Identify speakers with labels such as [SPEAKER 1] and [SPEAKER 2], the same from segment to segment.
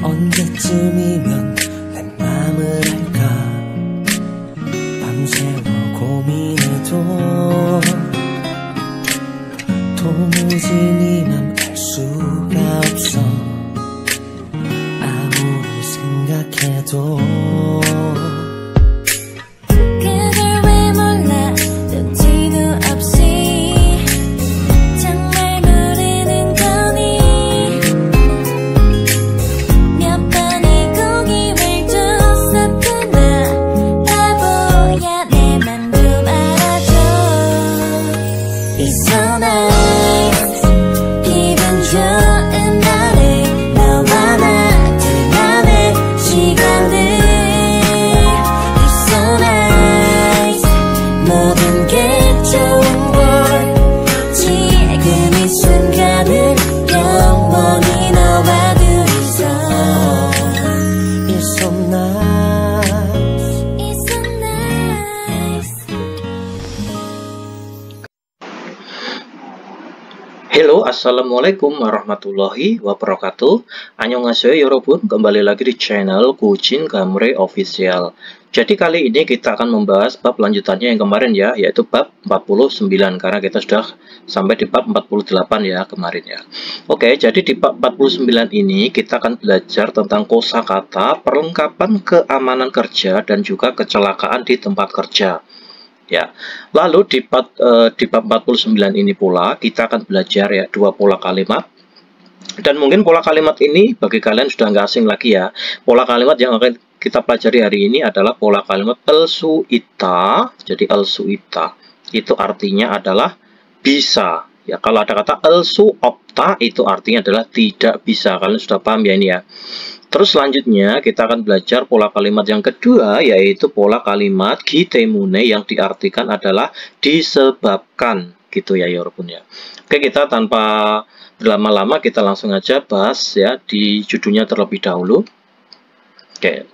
[SPEAKER 1] 언제쯤이면 내 맘을 알까 밤새워 고민해도 도무지 네 맘 알 수가 없어 아무리 생각해도
[SPEAKER 2] Halo, assalamualaikum warahmatullahi wabarakatuh. Annyeonghaseyo 여러분, kembali lagi di channel Kuchin Gamre Official. Jadi kali ini kita akan membahas bab lanjutannya yang kemarin ya, yaitu bab 49, karena kita sudah sampai di bab 48 ya kemarin ya. Oke, jadi di bab 49 ini kita akan belajar tentang kosakata, perlengkapan keamanan kerja dan juga kecelakaan di tempat kerja. Ya, lalu di bab 49 ini pula kita akan belajar ya dua pola kalimat. Dan mungkin pola kalimat ini bagi kalian sudah nggak asing lagi ya. Pola kalimat yang akan kita pelajari hari ini adalah pola kalimat elsuita. Jadi elsuita itu artinya adalah bisa. Ya, kalau ada kata elsuopta itu artinya adalah tidak bisa. Kalian sudah paham ya ini ya. Terus selanjutnya kita akan belajar pola kalimat yang kedua, yaitu pola kalimat gitemune yang diartikan adalah disebabkan gitu ya walaupun ya. Oke, kita tanpa berlama-lama kita langsung aja bahas ya di judulnya terlebih dahulu. Oke,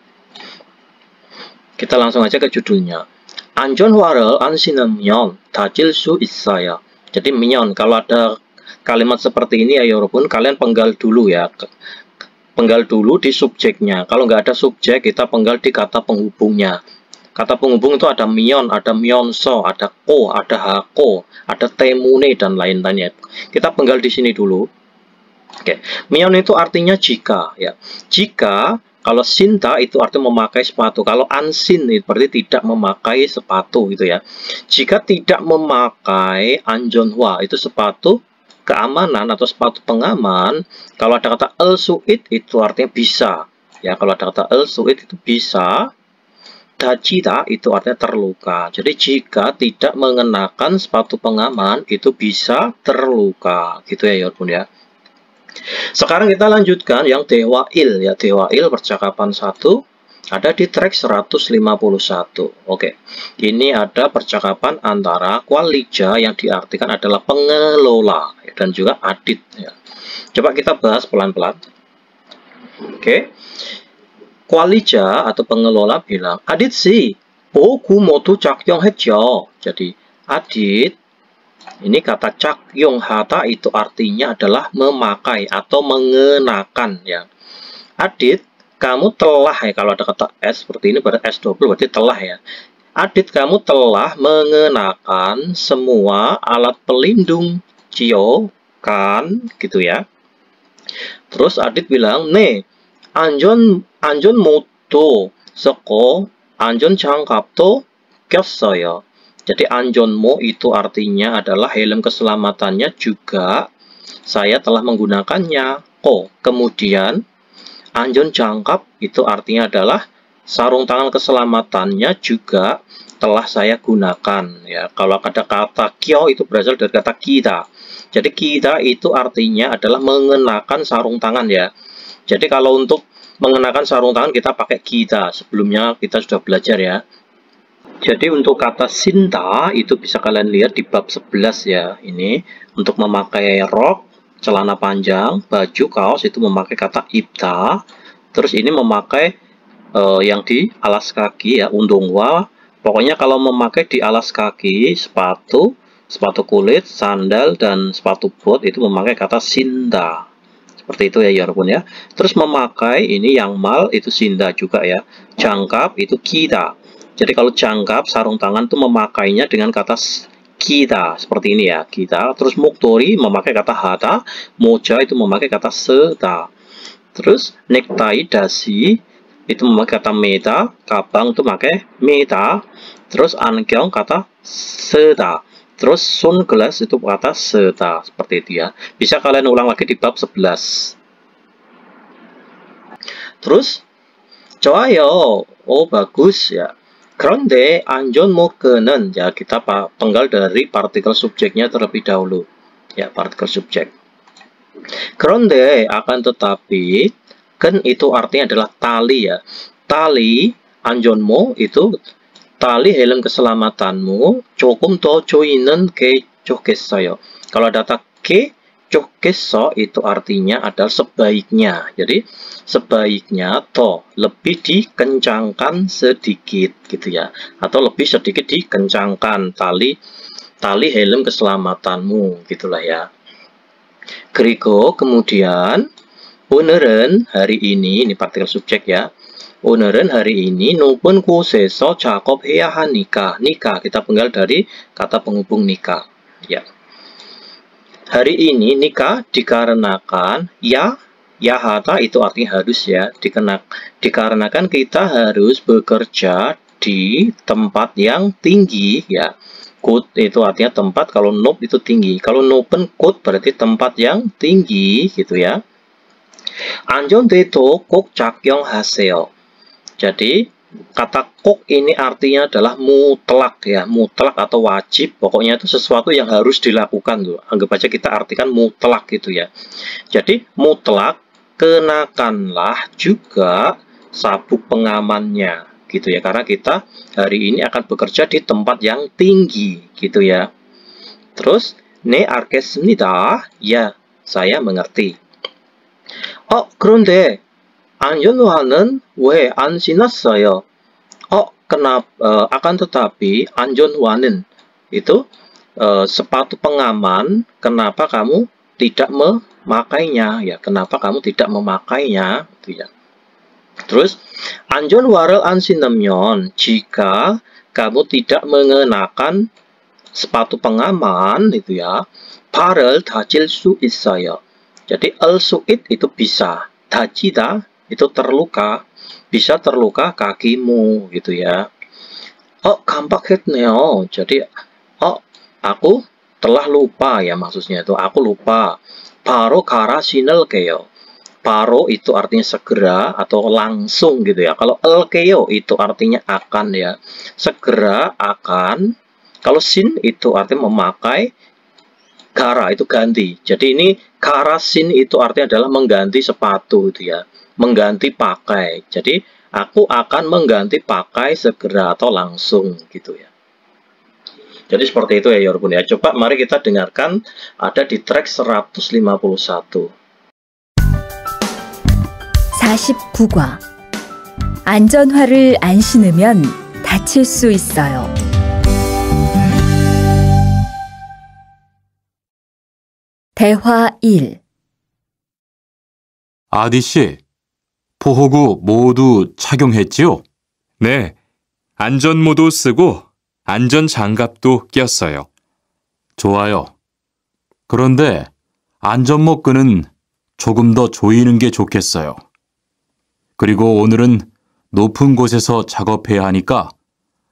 [SPEAKER 2] kita langsung aja ke judulnya. 안전화를 안 신으면 다칠 수 있어요. Jadi minyon, kalau ada kalimat seperti ini ya walaupun kalian penggal dulu ya. Penggal dulu di subjeknya. Kalau nggak ada subjek, kita penggal di kata penghubungnya. Kata penghubung itu ada mion, ada mionso, ada ko, ada hako, ada temune, dan lain-lainnya. Kita penggal di sini dulu. Oke, mion itu artinya jika. Ya, jika kalau sinta itu artinya memakai sepatu. Kalau ansin itu berarti tidak memakai sepatu gitu ya. Jika tidak memakai anjonhwa itu sepatu keamanan atau sepatu pengaman, kalau ada kata elsuit itu artinya bisa. Ya, kalau ada kata elsuit itu bisa. Dacita itu artinya terluka. Jadi jika tidak mengenakan sepatu pengaman itu bisa terluka. Gitu ya, walaupun ya. Sekarang kita lanjutkan yang dewail ya. Dewail percakapan 1 ada di track 151. Oke, ini ada percakapan antara Kwalija yang diartikan adalah pengelola dan juga Adit ya. Coba kita bahas pelan-pelan. Oke, Kwalija atau pengelola bilang, Adit sih, boku motu cakyong hejo. Jadi Adit, ini kata cakyong hata itu artinya adalah memakai atau mengenakan ya. Adit, kamu telah ya, kalau ada kata S seperti ini berarti S20 berarti telah ya. Adit, kamu telah mengenakan semua alat pelindung cio kan gitu ya. Terus Adit bilang, "Ne, anjon moto seko anjon 장갑도 꼈어요." Jadi anjonmo itu artinya adalah helm keselamatannya juga saya telah menggunakannya. Oh, kemudian anjon jangkap itu artinya adalah sarung tangan keselamatannya juga telah saya gunakan ya. Kalau ada kata kyo itu berasal dari kata kita. Jadi kita itu artinya adalah mengenakan sarung tangan ya. Jadi kalau untuk mengenakan sarung tangan kita pakai kita. Sebelumnya kita sudah belajar ya. Jadi untuk kata sinta itu bisa kalian lihat di bab 11 ya. Ini untuk memakai rok, celana panjang, baju, kaos itu memakai kata ibta. Terus ini memakai yang di alas kaki ya, undongwa. Pokoknya kalau memakai di alas kaki, sepatu kulit, sandal, dan sepatu bot itu memakai kata sinta. Seperti itu ya Yorobun ya. Terus memakai ini yang mal itu sinda juga ya. Jangkap itu kita. Jadi kalau jangkap sarung tangan itu memakainya dengan kata kita seperti ini ya, kita. Terus muktori memakai kata hata, moja itu memakai kata seta. Terus necktie dasi itu memakai kata meta, kabang itu memakai meta. Terus ankyong kata seta. Terus sunglass itu kata seta, seperti itu ya. Bisa kalian ulang lagi di bab 11. Terus 좋아요. Oh bagus ya. 그런데 안전모근은 ya, kita penggal dari partikel subjeknya terlebih dahulu. Ya, partikel subjek. 그런데 akan tetapi, ken itu artinya adalah tali ya. Tali 안전모 itu tali helm keselamatanmu 조금 더 조이는 게 좋겠어요. Kalau ada ke 좋겠어 itu artinya adalah sebaiknya. Jadi sebaiknya lebih dikencangkan sedikit gitu ya, atau lebih sedikit dikencangkan tali helm keselamatanmu gitulah ya. 그리고 kemudian 오늘은 hari ini partikel subjek ya. 오늘은 hari ini 높은 곳에서 작업해야 하니까. nika kita penggal dari kata penghubung nika ya. Hari ini nika dikarenakan yahata itu artinya harus ya, dikarenakan kita harus bekerja di tempat yang tinggi ya. Kut itu artinya tempat, kalau nob itu tinggi. Kalau nopen kut berarti tempat yang tinggi gitu ya. 안전대도 꼭 착용하세요. Jadi kata kok ini artinya adalah mutlak ya, mutlak atau wajib. Pokoknya itu sesuatu yang harus dilakukan tuh. Anggap aja kita artikan mutlak gitu ya. Jadi mutlak, kenakanlah juga sabuk pengamannya gitu ya, karena kita hari ini akan bekerja di tempat yang tinggi gitu ya. Terus 네 알겠습니다. Ya, saya mengerti. 그런데 안전화는 왜 안 신었어요? kenapa akan tetapi 안전화는 itu sepatu pengaman, kenapa kamu tidak memakainya ya? Kenapa kamu tidak memakainya gitu ya. Terus 안전화를 안 신으면 jika kamu tidak mengenakan sepatu pengaman itu ya, 발을 다칠 수 있어요. Jadi al-su'id itu bisa, 다치다 itu terluka, bisa terluka kakimu gitu ya. 깜빡했네요. Jadi aku telah lupa ya, maksudnya itu aku lupa. 바로 갈아 신을게요. Paro itu artinya segera atau langsung gitu ya. Kalau elkeo itu artinya akan ya, segera akan. Kalau sin itu artinya memakai, kara itu ganti. Jadi ini kara sin itu artinya adalah mengganti sepatu gitu ya, mengganti pakai. Jadi aku akan mengganti pakai segera atau langsung gitu ya. Jadi seperti itu ya Yorobun ya. Coba mari kita dengarkan, ada di track 151.
[SPEAKER 3] 49과 안전화를 안 신으면 다칠 수 있어요. 대화 1.
[SPEAKER 4] 아디 씨, 보호구 모두 착용했지요?
[SPEAKER 5] 네, 안전모도 쓰고 안전장갑도 꼈어요.
[SPEAKER 4] 좋아요. 그런데 안전모 끈은 조금 더 조이는 게 좋겠어요. 그리고 오늘은 높은 곳에서 작업해야 하니까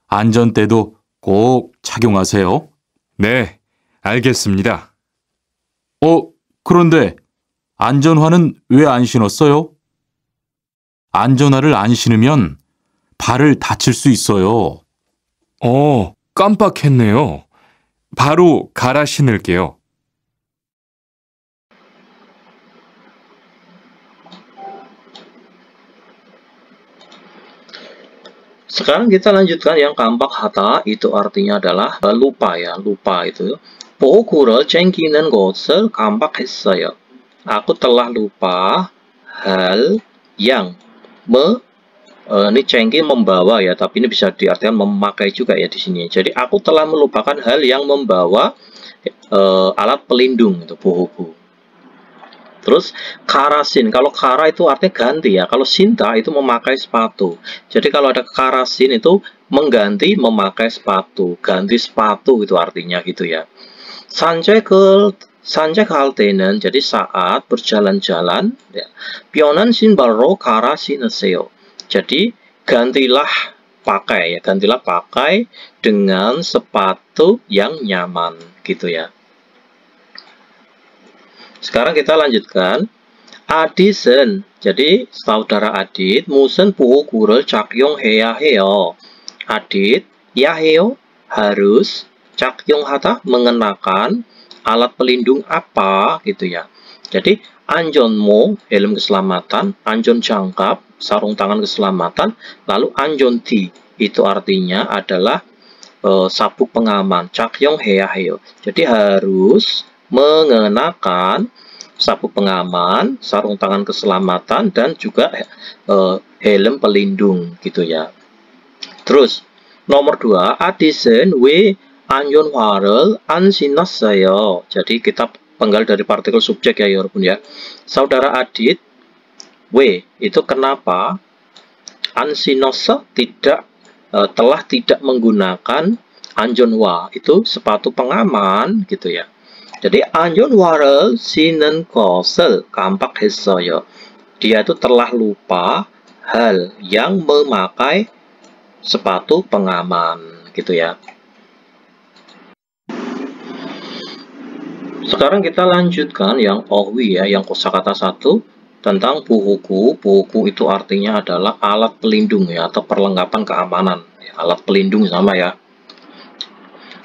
[SPEAKER 4] 안전대도 꼭 착용하세요.
[SPEAKER 5] 네, 알겠습니다.
[SPEAKER 4] 그런데 안전화는 왜 안 신었어요? 안전화를 안 신으면 발을 다칠 수 있어요.
[SPEAKER 5] 깜빡했네요. 바로 갈아 신을게요.
[SPEAKER 2] Sekarang kita lanjutkan yang kampak hata, itu artinya adalah lupa ya, lupa itu. 보호구를 챙기는 것을 깜빡했어요. Aku telah lupa hal yang ini cengki membawa ya, tapi ini bisa diartikan memakai juga ya di sini. Jadi aku telah melupakan hal yang membawa alat pelindung itu 보호구. Terus karasin, kalau kara itu artinya ganti ya. Kalau sinta itu memakai sepatu. Jadi kalau ada karasin itu mengganti memakai sepatu, ganti sepatu itu artinya gitu ya. 산책할 때는 jadi saat berjalan-jalan ya. Pionan 신발로 갈아 신으세요. Jadi gantilah pakai ya, gantilah pakai dengan sepatu yang nyaman gitu ya. Sekarang kita lanjutkan. Adisen, jadi saudara Adit, 무슨 보호구를 착용해야 해요. Adit, ya 해요, harus, 착용하다, mengenakan, alat pelindung apa, gitu ya. Jadi, 안전모, helm keselamatan, 안전장갑, sarung tangan keselamatan, lalu 안전티, itu artinya adalah sabuk pengaman, 착용해야 해요. Jadi harus mengenakan sabuk pengaman, sarung tangan keselamatan, dan juga helm pelindung gitu ya. Terus nomor 2, Adisen we 안전화를 안 신었어요. Jadi kita penggal dari partikel subjek ya Yorobun ya. Saudara Adit, we itu kenapa 안 신었어 telah tidak menggunakan 안전화, itu sepatu pengaman gitu ya. Jadi 안전화를 신은 것을 깜빡했어요. Dia itu telah lupa hal yang memakai sepatu pengaman gitu ya. Sekarang kita lanjutkan yang ohwi ya, yang kosakata 1 tentang buhuku. Buhuku itu artinya adalah alat pelindung ya, atau perlengkapan keamanan. Alat pelindung sama ya.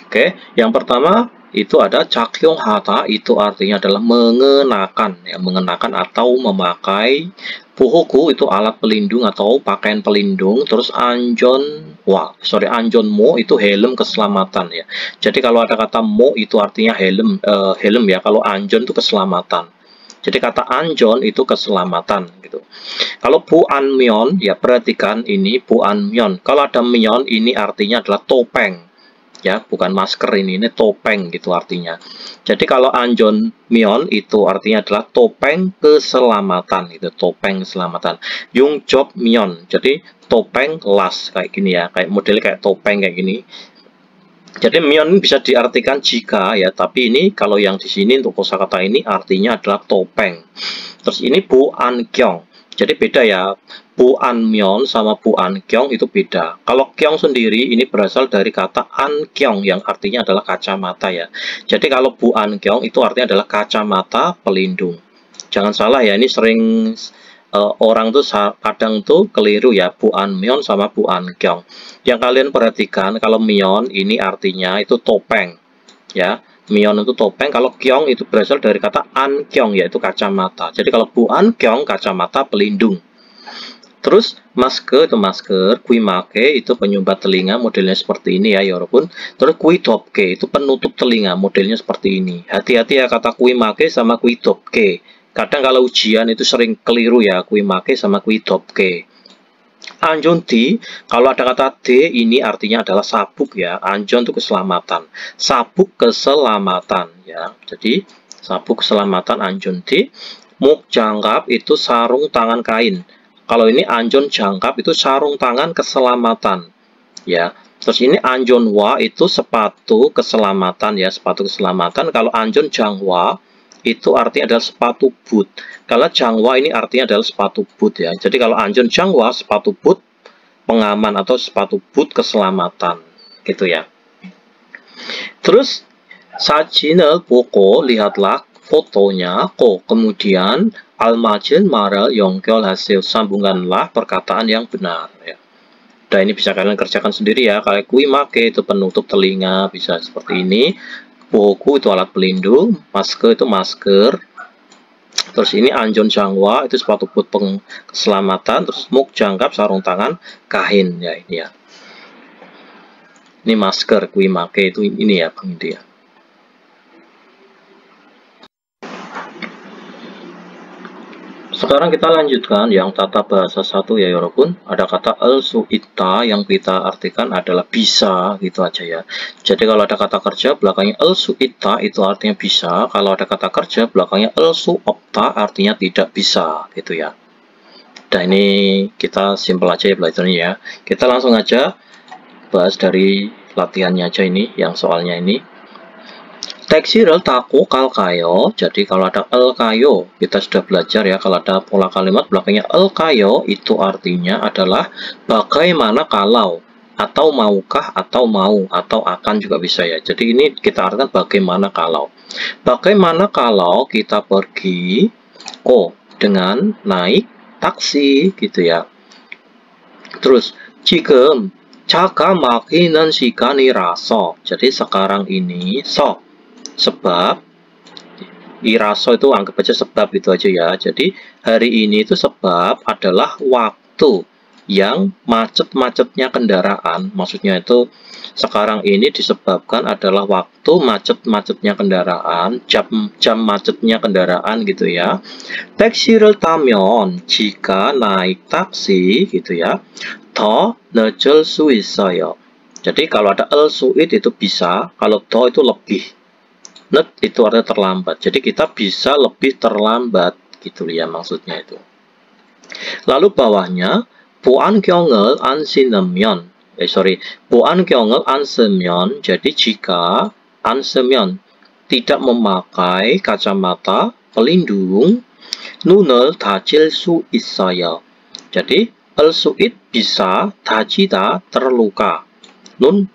[SPEAKER 2] Oke, yang pertama itu ada 착용하다, itu artinya adalah mengenakan ya, mengenakan atau memakai. Buhuku itu alat pelindung atau pakaian pelindung. Terus 안전모 itu helm keselamatan ya. Jadi kalau ada kata mo itu artinya helm ya. Kalau anjon itu keselamatan. Jadi kata anjon itu keselamatan gitu. Kalau buanmyeon ya, perhatikan ini buanmyeon. Kalau ada myeon ini artinya adalah topeng. Ya, bukan masker ini topeng gitu artinya. Jadi kalau 안전면 itu artinya adalah topeng keselamatan, itu topeng keselamatan. 용접면, jadi topeng las kayak gini ya, kayak model kayak topeng kayak gini. Jadi myeon bisa diartikan jika ya, tapi ini kalau yang di sini untuk kosakata ini artinya adalah topeng. Terus ini buankyong. Jadi beda ya, buanmyeon sama buankyong itu beda. Kalau kyong sendiri ini berasal dari kata ankyong yang artinya adalah kacamata ya. Jadi kalau buankyong itu artinya adalah kacamata pelindung. Jangan salah ya, ini sering orang tuh kadang tuh keliru ya, buanmyeon sama buankyong. Yang kalian perhatikan kalau myeon ini artinya itu topeng ya. Myeon itu topeng, kalau kyong itu berasal dari kata ankyong yaitu kacamata. Jadi kalau buankyong kacamata pelindung. Terus masker itu masker, kuimake itu penyumbat telinga, modelnya seperti ini ya Yorobun. Terus kuidopke itu penutup telinga, modelnya seperti ini. Hati-hati ya kata kuimake sama kuidopke. Kadang kalau ujian itu sering keliru ya, kuimake sama kuidopke. Anjonti, kalau ada kata D ini artinya adalah sabuk ya. Anjon itu keselamatan, sabuk keselamatan ya. Jadi sabuk keselamatan anjonti. Muk jangkap itu sarung tangan kain. Kalau ini anjon jangkap itu sarung tangan keselamatan ya. Terus ini anjonwa itu sepatu keselamatan ya, sepatu keselamatan. Kalau anjon jangwa itu artinya adalah sepatu boot. Karena jangwa ini artinya adalah sepatu boot ya. Jadi kalau anjon jangwa sepatu boot pengaman atau sepatu boot keselamatan gitu ya. Terus 사진을 보고 lihatlah fotonya kok, kemudian almajin 말을 연결하세요, sambungkanlah perkataan yang benar ya. Nah ini bisa kalian kerjakan sendiri ya. Kayak kuimake itu penutup telinga, bisa seperti ini. Boku itu alat pelindung, masker itu masker. Terus ini anjon jangwa itu sepatu boot keselamatan. Terus muk jangkap sarung tangan kain ya, ini ya. Ini masker kuimake itu ini ya Bang Indi ya. Sekarang kita lanjutkan yang tata bahasa 1 ya Yorobun. Ada kata el suita yang kita artikan adalah bisa gitu aja ya. Jadi kalau ada kata kerja belakangnya el suita itu artinya bisa. Kalau ada kata kerja belakangnya el suopta artinya tidak bisa gitu ya. Nah ini kita simpel aja ya belajarnya ya. Kita langsung aja bahas dari latihannya aja ini, yang soalnya ini. Teksirel taku kalkayo. Jadi kalau ada el kayo, kita sudah belajar ya. Kalau ada pola kalimat belakangnya el kayo, itu artinya adalah bagaimana kalau, atau maukah, atau mau, atau akan juga bisa ya. Jadi ini kita artikan bagaimana kalau. Bagaimana kalau kita pergi dengan naik taksi gitu ya. Terus 지금 자가 막히는 시간이라서. Jadi sekarang ini sebab, iraso itu anggap aja sebab itu aja ya. Jadi hari ini itu sebab adalah waktu yang macet-macetnya kendaraan. Maksudnya itu sekarang ini disebabkan adalah waktu macet-macetnya kendaraan, jam macetnya kendaraan gitu ya. 택시를 타면 jika naik taksi gitu ya. 더 늦을 수 있어요. Jadi kalau ada el suit itu bisa, kalau 더 itu lebih. Net itu artinya terlambat. Jadi kita bisa lebih terlambat gitu ya maksudnya itu. Lalu bawahnya 보안경을 안 쓰면 보안경을 안 쓰면. Jadi jika 안 쓰면 tidak memakai kacamata pelindung, 눈을 다칠 수 있어요. Jadi el suit bisa, 다치다 terluka. Nun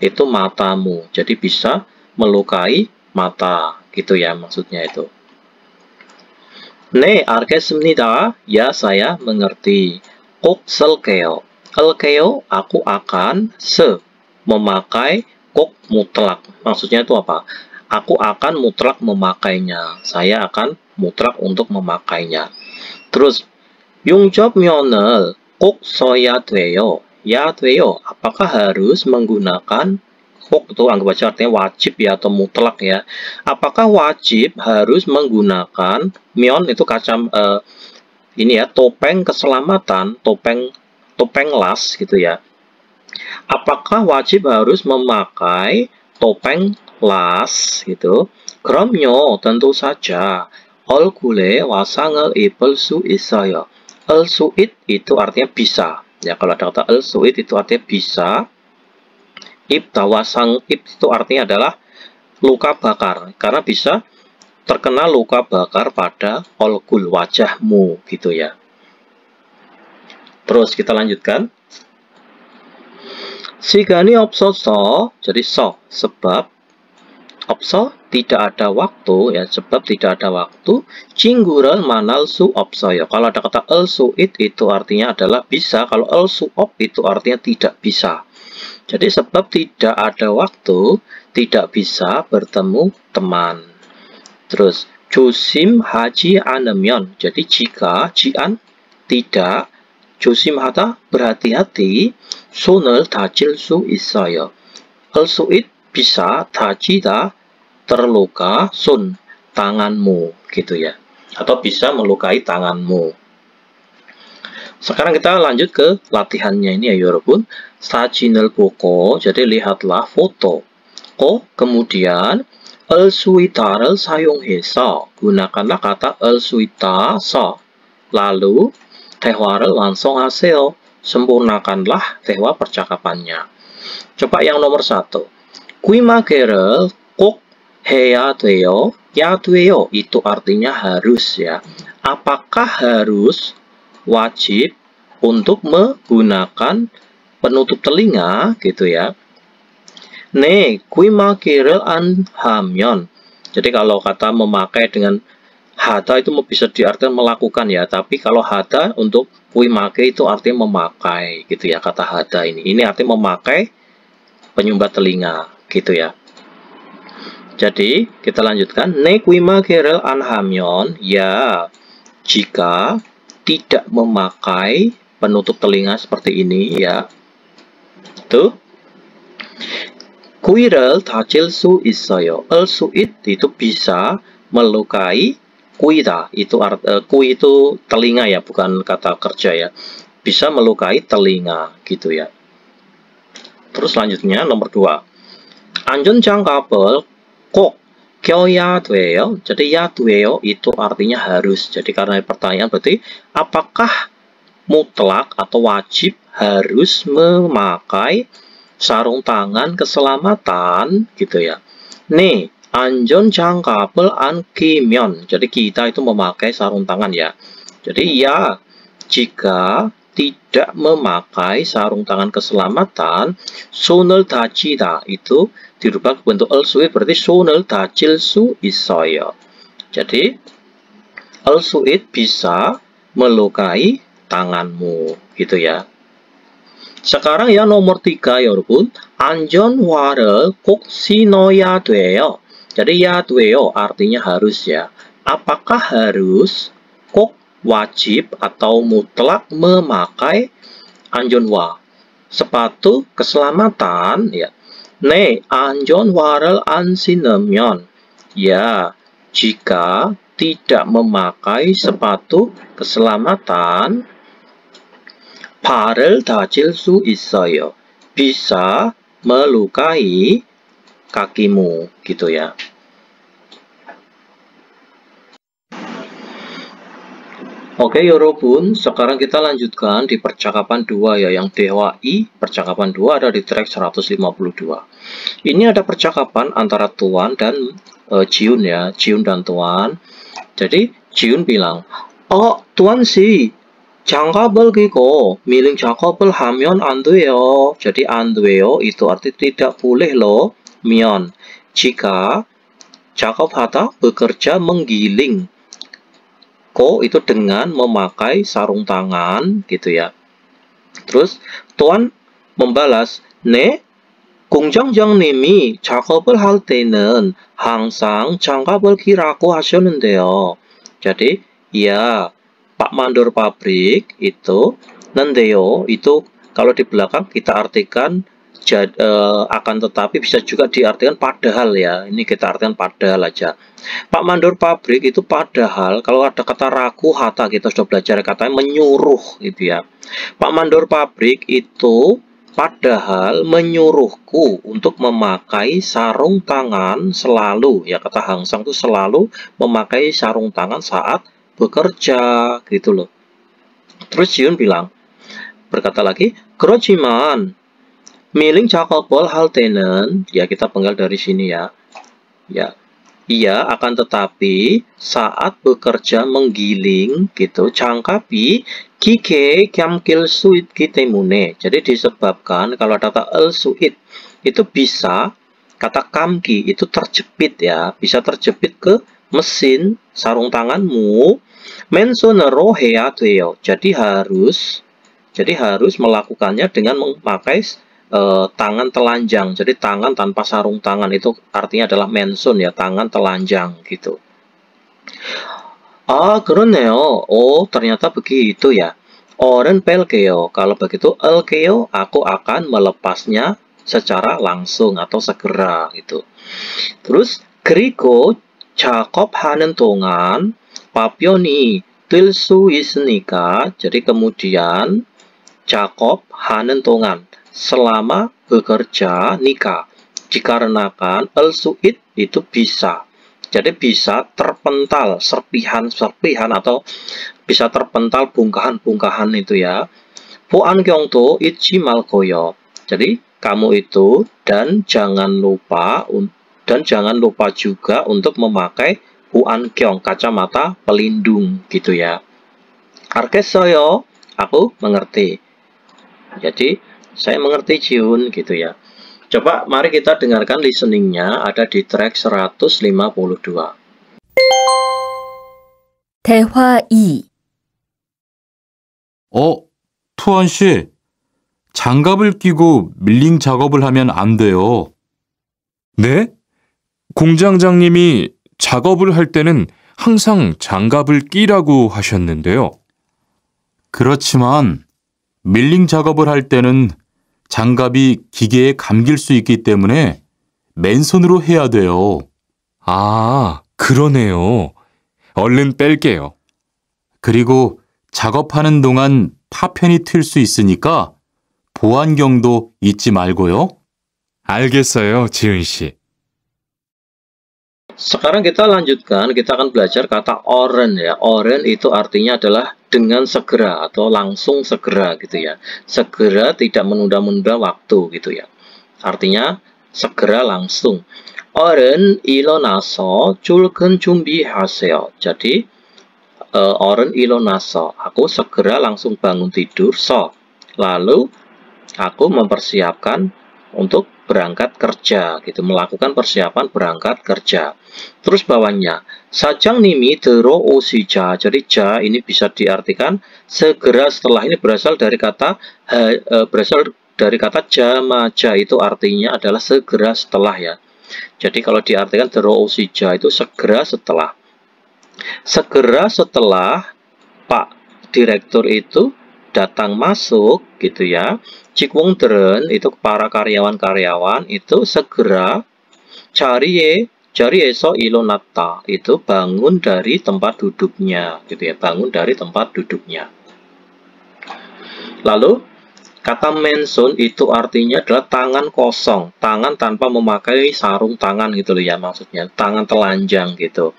[SPEAKER 2] itu matamu. Jadi bisa melukai mata gitu ya maksudnya itu. 네, 알겠습니다. Ya, saya mengerti. 꼭 쓸게요. 쓸게요, aku akan memakai 꼭 mutlak. Maksudnya itu apa? Aku akan mutlak memakainya. Saya akan mutlak untuk memakainya. Terus 용접면을 꼭 써야 돼요. ya 돼요. Apakah harus menggunakan itu anggap aja artinya wajib ya atau mutlak ya. Apakah wajib harus menggunakan mion itu ini ya topeng keselamatan, topeng las gitu ya. Apakah wajib harus memakai topeng las gitu? 그럼요, tentu saja. 얼굴에 화상을 입을 수 있어요. El suit itu artinya bisa. Ya kalau ada kata el suit itu artinya bisa. Ibtawasang itu artinya adalah luka bakar, karena bisa terkena luka bakar pada olgul wajahmu gitu ya. Terus kita lanjutkan. 시간이 없어서. Jadi sebab, 없어 tidak ada waktu ya, sebab tidak ada waktu. 친구를 만날 수 없어요. Kalau ada kata el suit itu artinya adalah bisa, kalau el suop itu artinya tidak bisa. Jadi sebab tidak ada waktu, tidak bisa bertemu teman. Terus 조심하지 않으면. Jadi jika, jian tidak, 조심하다 berhati-hati, 손을 다칠 수 있어요. El suit bisa, 다치다 terluka, sun tanganmu gitu ya. Atau bisa melukai tanganmu. Sekarang kita lanjut ke latihannya ini ya 여러분. 사진을 보고, jadi lihatlah foto. kemudian el suita를 사용해서, gunakanlah kata el suitasa. Lalu 대화를 완성하세요. sempurnakanlah 대화 percakapannya. Coba yang nomor 1. 귀마개를 꼭 해야 돼요. ya 돼요 itu artinya harus ya. Apakah harus, wajib untuk menggunakan penutup telinga gitu ya. 네, 귀마개를 안 하면. Jadi kalau kata memakai dengan hada itu bisa diartikan melakukan ya, tapi kalau hada untuk 귀마개 itu artinya memakai gitu ya, kata hada ini. Ini artinya memakai penyumbat telinga gitu ya. Jadi kita lanjutkan. 네, 귀마개를 안 하면. Ya, jika tidak memakai penutup telinga seperti ini ya. Tuh. 귀를 다칠 수 있어요. El suit itu bisa melukai kuida kui itu telinga ya, bukan kata kerja ya. Bisa melukai telinga gitu ya. Terus selanjutnya nomor 2. 안전장갑을 꼭 껴야 돼요. Jadi ya 돼요 itu artinya harus. Jadi karena pertanyaan berarti apakah mutlak atau wajib harus memakai sarung tangan keselamatan gitu ya. 네, 안전장갑을 안 끼면. Jadi kita itu memakai sarung tangan ya. Jadi ya, jika tidak memakai sarung tangan keselamatan, 손을 다치다 itu dirubah ke bentuk al-su'id, berarti 손을 다칠 수 있어요. Jadi al-su'id bisa melukai tanganmu gitu ya. Sekarang ya nomor 3 ya 여러분. 안전화를 꼭 신어야 돼요. Jadi ya 돼요 artinya harus ya. Apakah harus, kok wajib atau mutlak memakai 안전화, sepatu keselamatan ya. 네, 안전화를 안 신으면, ya, jika tidak memakai sepatu keselamatan, 발을 다칠 수 있어요. Bisa melukai kakimu gitu ya. Oke, 여러분, sekarang kita lanjutkan di percakapan 2 ya, yang DWI percakapan 2 ada di track 152. Ini ada percakapan antara Tuan dan Jiun ya, Jiun dan Tuan. Jadi Jiun bilang, Tuan 씨, 장갑을 끼고 밀ling 작업을 하면 안 돼요. Jadi 안 돼요 itu arti tidak boleh loh. 면, jika 작업하다 bekerja menggiling. Ko itu dengan memakai sarung tangan gitu ya. Terus Tuan membalas, 네, 공장장님이 작업을 할 때는 항상 장갑을 끼라고 하셨는데요. Jadi ya, Pak Mandor pabrik itu nendeyo itu kalau di belakang kita artikan akan tetapi bisa juga diartikan padahal ya. Ini kita artikan padahal aja. Pak Mandor pabrik itu padahal kalau ada kata ragu hata kita sudah belajar katanya menyuruh gitu ya. Pak Mandor pabrik itu padahal menyuruhku untuk memakai sarung tangan selalu ya, kata hangsang itu selalu memakai sarung tangan saat bekerja gitu loh. Terus Jiun bilang, berkata lagi, 그렇지만 milling 작업을 할 때는, ya kita penggal dari sini ya. Ya. Iya, akan tetapi saat bekerja menggiling gitu, 장갑이 기계에 감길 수 있기 때문에. Jadi disebabkan kalau ada kata al-su'id itu bisa kata kamki itu terjepit ya, bisa terjepit ke mesin sarung tanganmu. 맨손으로 해야 돼요. Jadi harus melakukannya dengan memakai tangan telanjang. Jadi tangan tanpa sarung tangan itu artinya adalah 맨손 ya, tangan telanjang gitu. 그러네요. ternyata begitu ya. 어른 뺄게요. Kalau begitu 뺄게요, aku akan melepasnya secara langsung atau segera gitu. Terus 그리고 작업하는 동안 파편이 뜰 수 있으니까. Jadi kemudian 작업하는 동안 selama bekerja nikah dikarenakan al-su'id itu bisa. Jadi bisa terpental serpihan atau bisa terpental bungkahan-bungkahan itu ya. 보안경도 잊지 말고요. Jadi kamu itu dan jangan lupa juga untuk memakai 보안경, kacamata pelindung gitu ya. 알겠어요. Aku mengerti. Jadi saya mengerti Jiun gitu ya. Coba mari kita dengarkan listeningnya, ada di track 152.
[SPEAKER 3] 대화 2.
[SPEAKER 4] 투안 씨, 장갑을 끼고 밀링 작업을 하면 안 돼요.
[SPEAKER 5] 네? 공장장님이 작업을 할 때는 항상 장갑을 끼라고 하셨는데요.
[SPEAKER 4] 그렇지만 밀링 작업을 할 때는 장갑이 기계에 감길 수 있기 때문에 맨손으로 해야 돼요.
[SPEAKER 5] 그러네요. 얼른 뺄게요.
[SPEAKER 4] 그리고 작업하는 동안 파편이 틀 수 있으니까 보안경도 잊지 말고요.
[SPEAKER 5] 알겠어요, 지은 씨.
[SPEAKER 2] Sekarang kita lanjutkan, kita akan belajar kata oren ya. Oren itu artinya adalah dengan segera atau langsung segera gitu ya. Segera tidak menunda-nunda waktu gitu ya. Artinya segera langsung. Oren 일어나서 출근 준비하세요. Jadi oren 일어나서, aku segera langsung bangun tidur. Lalu aku mempersiapkan untuk berangkat kerja gitu, melakukan persiapan berangkat kerja. Terus bawahnya 사장님이 들어오시자. Jadi ja ini bisa diartikan segera setelah. Ini berasal dari kata jamaja, itu artinya adalah segera setelah ya. Jadi kalau diartikan 들어오시자 itu segera setelah. Segera setelah Pak Direktur itu datang masuk gitu ya. 직원들은 itu para karyawan-karyawan itu segera 자리에서 일어났다. Itu bangun dari tempat duduknya gitu ya, bangun dari tempat duduknya. Lalu kata mensun itu artinya adalah tangan kosong, tangan tanpa memakai sarung tangan gitu loh ya, maksudnya tangan telanjang gitu.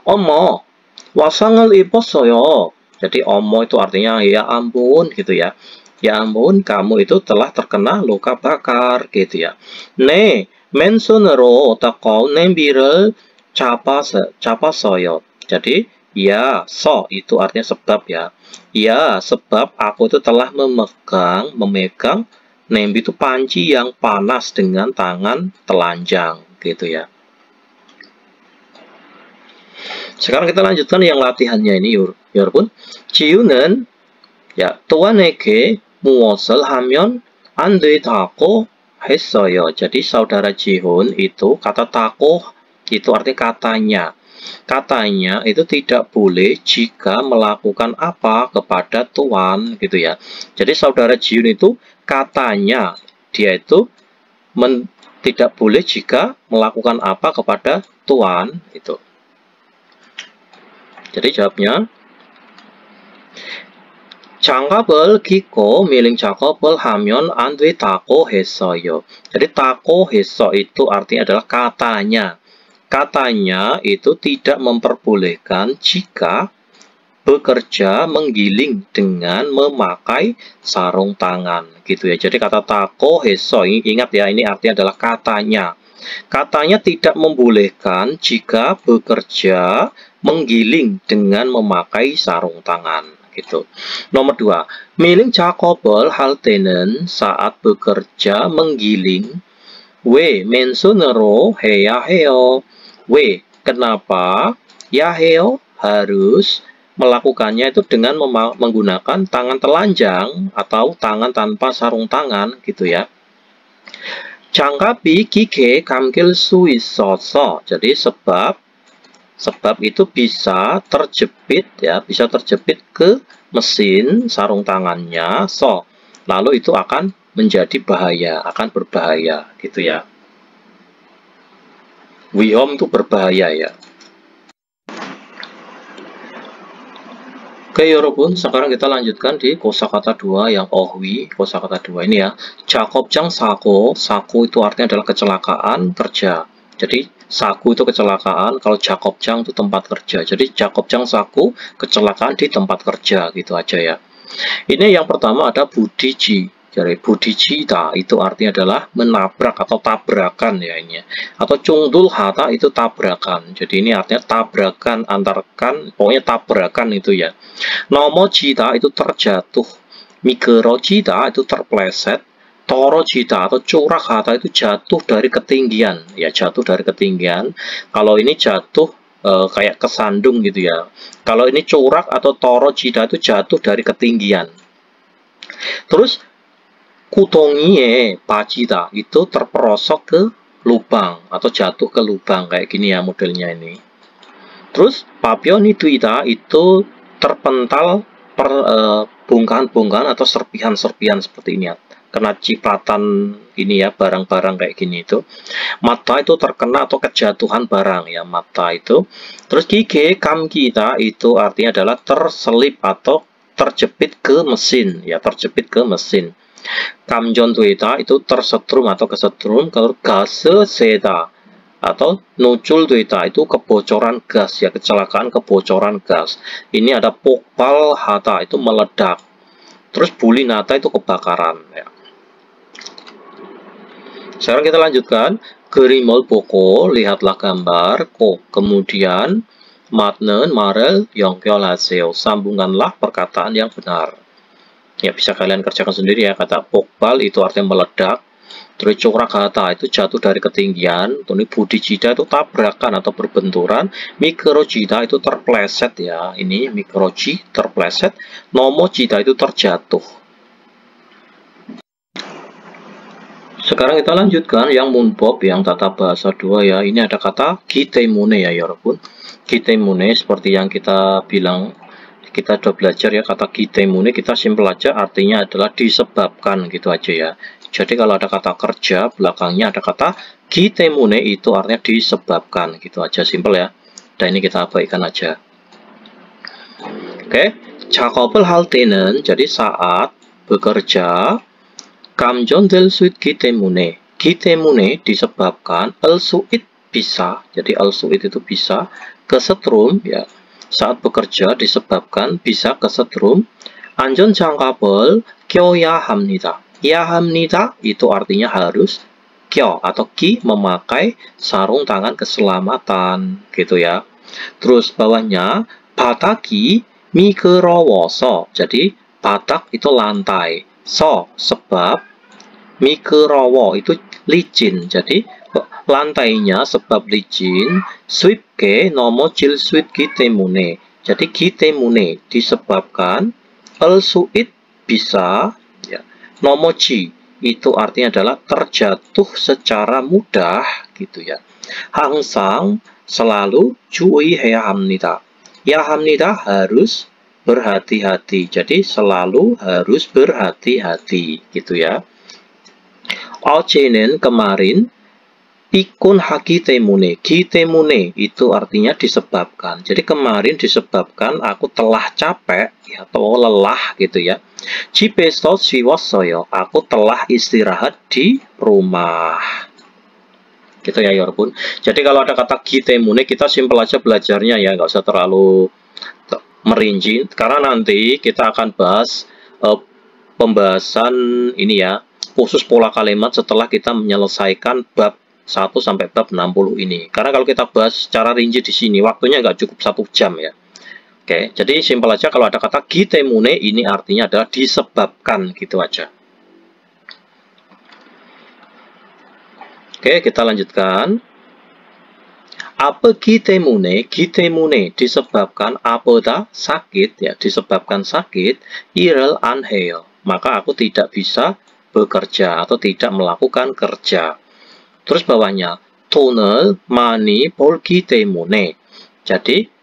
[SPEAKER 2] 어머, 화상을 입었어요. Jadi omo itu artinya ya ampun gitu ya. Ya ampun, kamu itu telah terkena luka bakar gitu ya. 네, 맨손으로 따가운 냄비를 잡았어요. Jadi ya, itu artinya sebab ya. Ya, sebab aku itu telah memegang nembi itu panci yang panas dengan tangan telanjang gitu ya. Sekarang kita lanjutkan yang latihannya ini 여러분. 지우는 야, 또한에게 무엇을 하면 안 된다고 했어요. Jadi saudara Jihun itu kata tako itu artinya katanya. Katanya itu tidak boleh jika melakukan apa kepada Tuan gitu ya. Jadi saudara Jihun itu katanya dia itu tidak boleh jika melakukan apa kepada Tuan itu. Jadi jawabnya 장갑을 끼고 milling 작업을 하면 안 된다고 했어요. Jadi taco heso itu artinya adalah katanya. Katanya itu tidak memperbolehkan jika bekerja menggiling dengan memakai sarung tangan gitu ya. Jadi kata taco heso, ingat ya, ini artinya adalah katanya. Katanya tidak membolehkan jika bekerja menggiling dengan memakai sarung tangan. Gitu. Nomor 2, milling 작업을 할 때는 saat bekerja menggiling 맨손으로 해야 해요. Kenapa? Ya 해요, harus melakukannya itu dengan menggunakan tangan telanjang atau tangan tanpa sarung tangan gitu ya. 장갑이 기계에 감길 수 있어서. Jadi sebab itu bisa terjepit ya, bisa terjepit ke mesin sarung tangannya. Lalu itu akan menjadi bahaya, akan berbahaya gitu ya. 위험 itu berbahaya ya. Oke 여러분, sekarang kita lanjutkan di kosakata 2 yang ohwi. Kosakata 2 ini ya, 작업장 사고. 사고 itu artinya adalah kecelakaan kerja. Jadi saku itu kecelakaan, kalau 작업장 itu tempat kerja. Jadi 작업장 saku, kecelakaan di tempat kerja gitu aja ya. Ini yang pertama ada 부딪히. Jadi 부딪히다 itu artinya adalah menabrak atau tabrakan ya ini. Atau 쫑돌하다 itu tabrakan. Jadi ini artinya tabrakan antarkan, pokoknya tabrakan itu ya. 넘어지다 itu terjatuh. 미끄러지다 itu terpleset. 떨어지다 atau curahata itu jatuh dari ketinggian ya, jatuh dari ketinggian. Kalau ini jatuh kayak kesandung gitu ya. Kalau ini curak atau 떨어지다 itu jatuh dari ketinggian. Terus 구덩이에 빠지다 itu terperosok ke lubang atau jatuh ke lubang kayak gini ya modelnya ini. Terus papioni tuida itu terpental bongkahan-bongkahan atau serpihan-serpihan seperti ini ya. kena cipratan ini ya, barang-barang kayak gini itu. Mata itu terkena atau kejatuhan barang ya, mata itu. Terus gige kam kita itu artinya adalah terselip atau terjepit ke mesin ya, terjepit ke mesin. Kamjon tuita itu tersetrum atau kesetrum. Kalau gase seda atau nucul tuita itu kebocoran gas ya, kecelakaan kebocoran gas. Ini ada pokpal hata itu meledak. Terus bulinata itu kebakaran ya. Sekarang kita lanjutkan. Gerimol poko, lihatlah gambar. Ko, kemudian matnen marel yongkyol hasil. Sambungkanlah perkataan yang benar. Ya, bisa kalian kerjakan sendiri ya. Kata pokpal itu artinya meledak. Terus corak hata itu jatuh dari ketinggian. Ini budi jida itu tabrakan atau berbenturan. Mikro jida itu terpleset ya. Ini mikro ji terpleset. Nomo jida itu terjatuh. Sekarang kita lanjutkan yang munbob, yang tata bahasa 2 ya. Ini ada kata kitemune ya yorobun. Kitemune seperti yang kita bilang, kita sudah belajar ya, kata kitemune kita simpel aja, artinya adalah disebabkan gitu aja ya. Jadi kalau ada kata kerja, belakangnya ada kata kitemune itu artinya disebabkan gitu aja, simpel ya. Dan ini kita abaikan aja. Oke, 작업을 할 때는 jadi saat bekerja 감전 될 수 있기 때문에 disebabkan el suit bisa, jadi el suit itu bisa kesetrum ya. Saat bekerja disebabkan bisa kesetrum. 안전 장갑을 껴야 합니다. Ya hamnida itu artinya harus. Kyo atau ki memakai sarung tangan keselamatan gitu ya. Terus bawahnya bataki mikrowoso. Jadi batak itu lantai. So sebab mikrowo itu licin. Jadi lantainya sebab licin. Sweepke nomo jil sweep kitemune. Jadi kitemune disebabkan. El suit bisa. Nomoji itu artinya adalah terjatuh secara mudah gitu ya. Hangsang selalu 주의 해야 합니다. Ya hamnida harus berhati-hati. Jadi selalu harus berhati-hati gitu ya. 어제는 kemarin pikun haki temune. Ki temune itu artinya disebabkan. Jadi kemarin disebabkan aku telah capek ya, atau lelah gitu ya. 집에서 쉬었어요. Aku telah istirahat di rumah. Gitu ya 여러분. Jadi kalau ada kata 기temune kita simpel aja belajarnya ya, nggak usah terlalu merinci. Karena nanti kita akan bahas pembahasan ini ya, khusus pola kalimat setelah kita menyelesaikan bab 1 sampai bab 60 ini. Karena kalau kita bahas secara rinci di sini waktunya nggak cukup 1 jam ya. Oke, jadi simpel aja kalau ada kata kitemune ini artinya adalah disebabkan gitu aja. Oke, kita lanjutkan. Apa kitemune? Kitemune disebabkan apa dah? Sakit ya, disebabkan sakit. Irel anheo. Maka aku tidak bisa bekerja atau tidak melakukan kerja. Terus bawahnya 돈을 많이 벌기 때문에. Jadi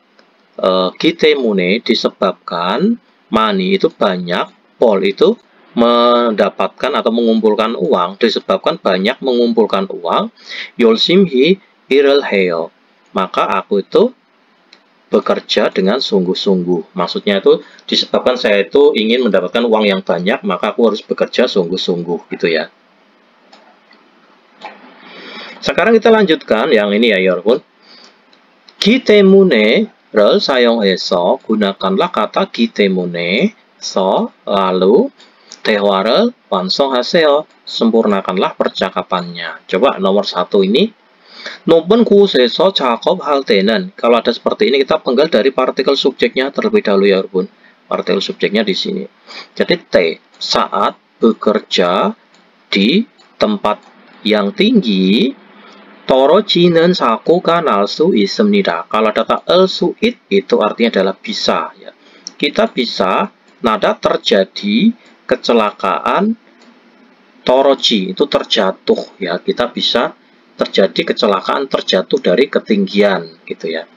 [SPEAKER 2] kitemune disebabkan, mani itu banyak, pol itu mendapatkan atau mengumpulkan uang, disebabkan banyak mengumpulkan uang. 열심히 일을 해요. Maka aku itu bekerja dengan sungguh-sungguh. Maksudnya itu disebabkan saya itu ingin mendapatkan uang yang banyak, maka aku harus bekerja sungguh-sungguh gitu ya. Sekarang kita lanjutkan yang ini ya 여러분. 기때문에 를 사용해서 gunakanlah kata 기때문에 so lalu 대화를 완성하세요. sempurnakanlah percakapannya. Coba nomor 1 ini. 높은 곳에서 작업할 때는, kalau ada seperti ini kita penggal dari partikel subjeknya terlebih dahulu ya 여러분. Partikel subjeknya di sini. Jadi T saat bekerja di tempat yang tinggi. 떨어지는 사고가 날 수 있습니다. Kalau kata el suit itu artinya adalah bisa ya. Kita bisa nada terjadi kecelakaan toroji itu terjatuh ya. Kita bisa terjadi kecelakaan terjatuh dari ketinggian gitu ya.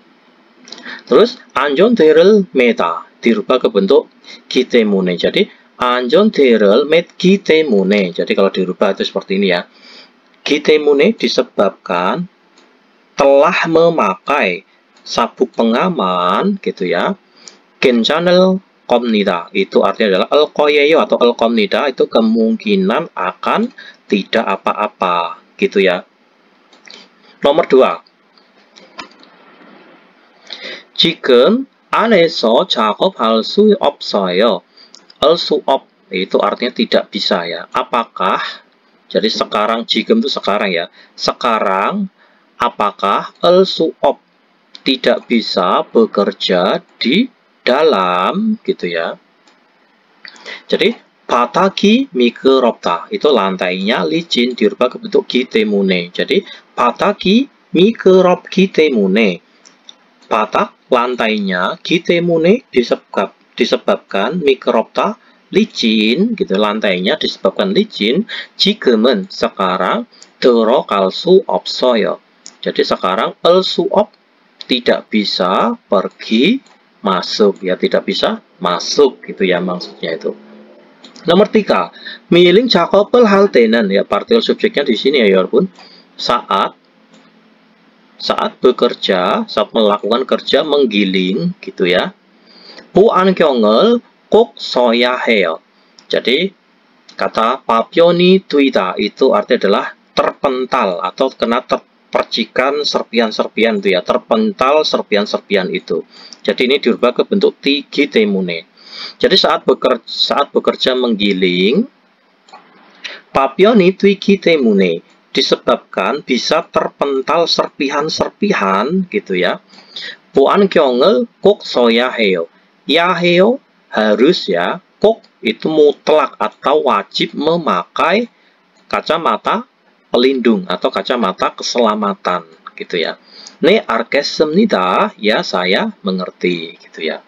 [SPEAKER 2] Terus 안전대를 매다 dirubah ke bentuk kitemune. Jadi 안전대를 맸기 때문에. Jadi kalau dirubah itu seperti ini ya. 기 때문에 disebabkan telah memakai sabuk pengaman gitu ya. 괜찮을 겁니다. Itu artinya adalah al-qoyeyo atau al-komnida itu kemungkinan akan tidak apa-apa gitu ya. Nomor 2. 지금 안에서 작업할 수 없어요. al-su'op itu artinya tidak bisa ya. Apakah? Jadi sekarang 지금 itu sekarang ya. Sekarang apakah al-su'op tidak bisa bekerja di dalam gitu ya. Jadi 바닥이 미끄럽다 itu lantainya licin dirubah ke bentuk 기 때문에. Jadi 바닥이 미끄럽기 때문에 batak lantainya 기 때문에 disebabkan 미끄럽다 licin gitu, lantainya disebabkan licin. 지금은 sekarang 들어갈 수 없어요. Jadi sekarang al-su'op tidak bisa pergi masuk ya, tidak bisa masuk gitu ya maksudnya itu. Nomor 3, milling 작업을 할 때는 ya, partikel subjeknya di sini ya walaupun saat bekerja, saat melakukan kerja menggiling gitu ya. 보안경을 꼭 써야 해요. Jadi kata papioni tuida itu artinya adalah terpental atau kena percikan serpian-serpian itu ya, terpental serpian-serpian itu. Jadi ini dirubah ke bentuk 기 때문에. Jadi saat bekerja menggiling, papioni 기 때문에 disebabkan bisa terpental serpihan-serpihan gitu ya. 보안경을 꼭 써야 해요. Ya 해요 harus ya, 꼭 itu mutlak atau wajib memakai kacamata pelindung atau kacamata keselamatan gitu ya. 네, 알겠습니다. Ya, saya mengerti gitu ya.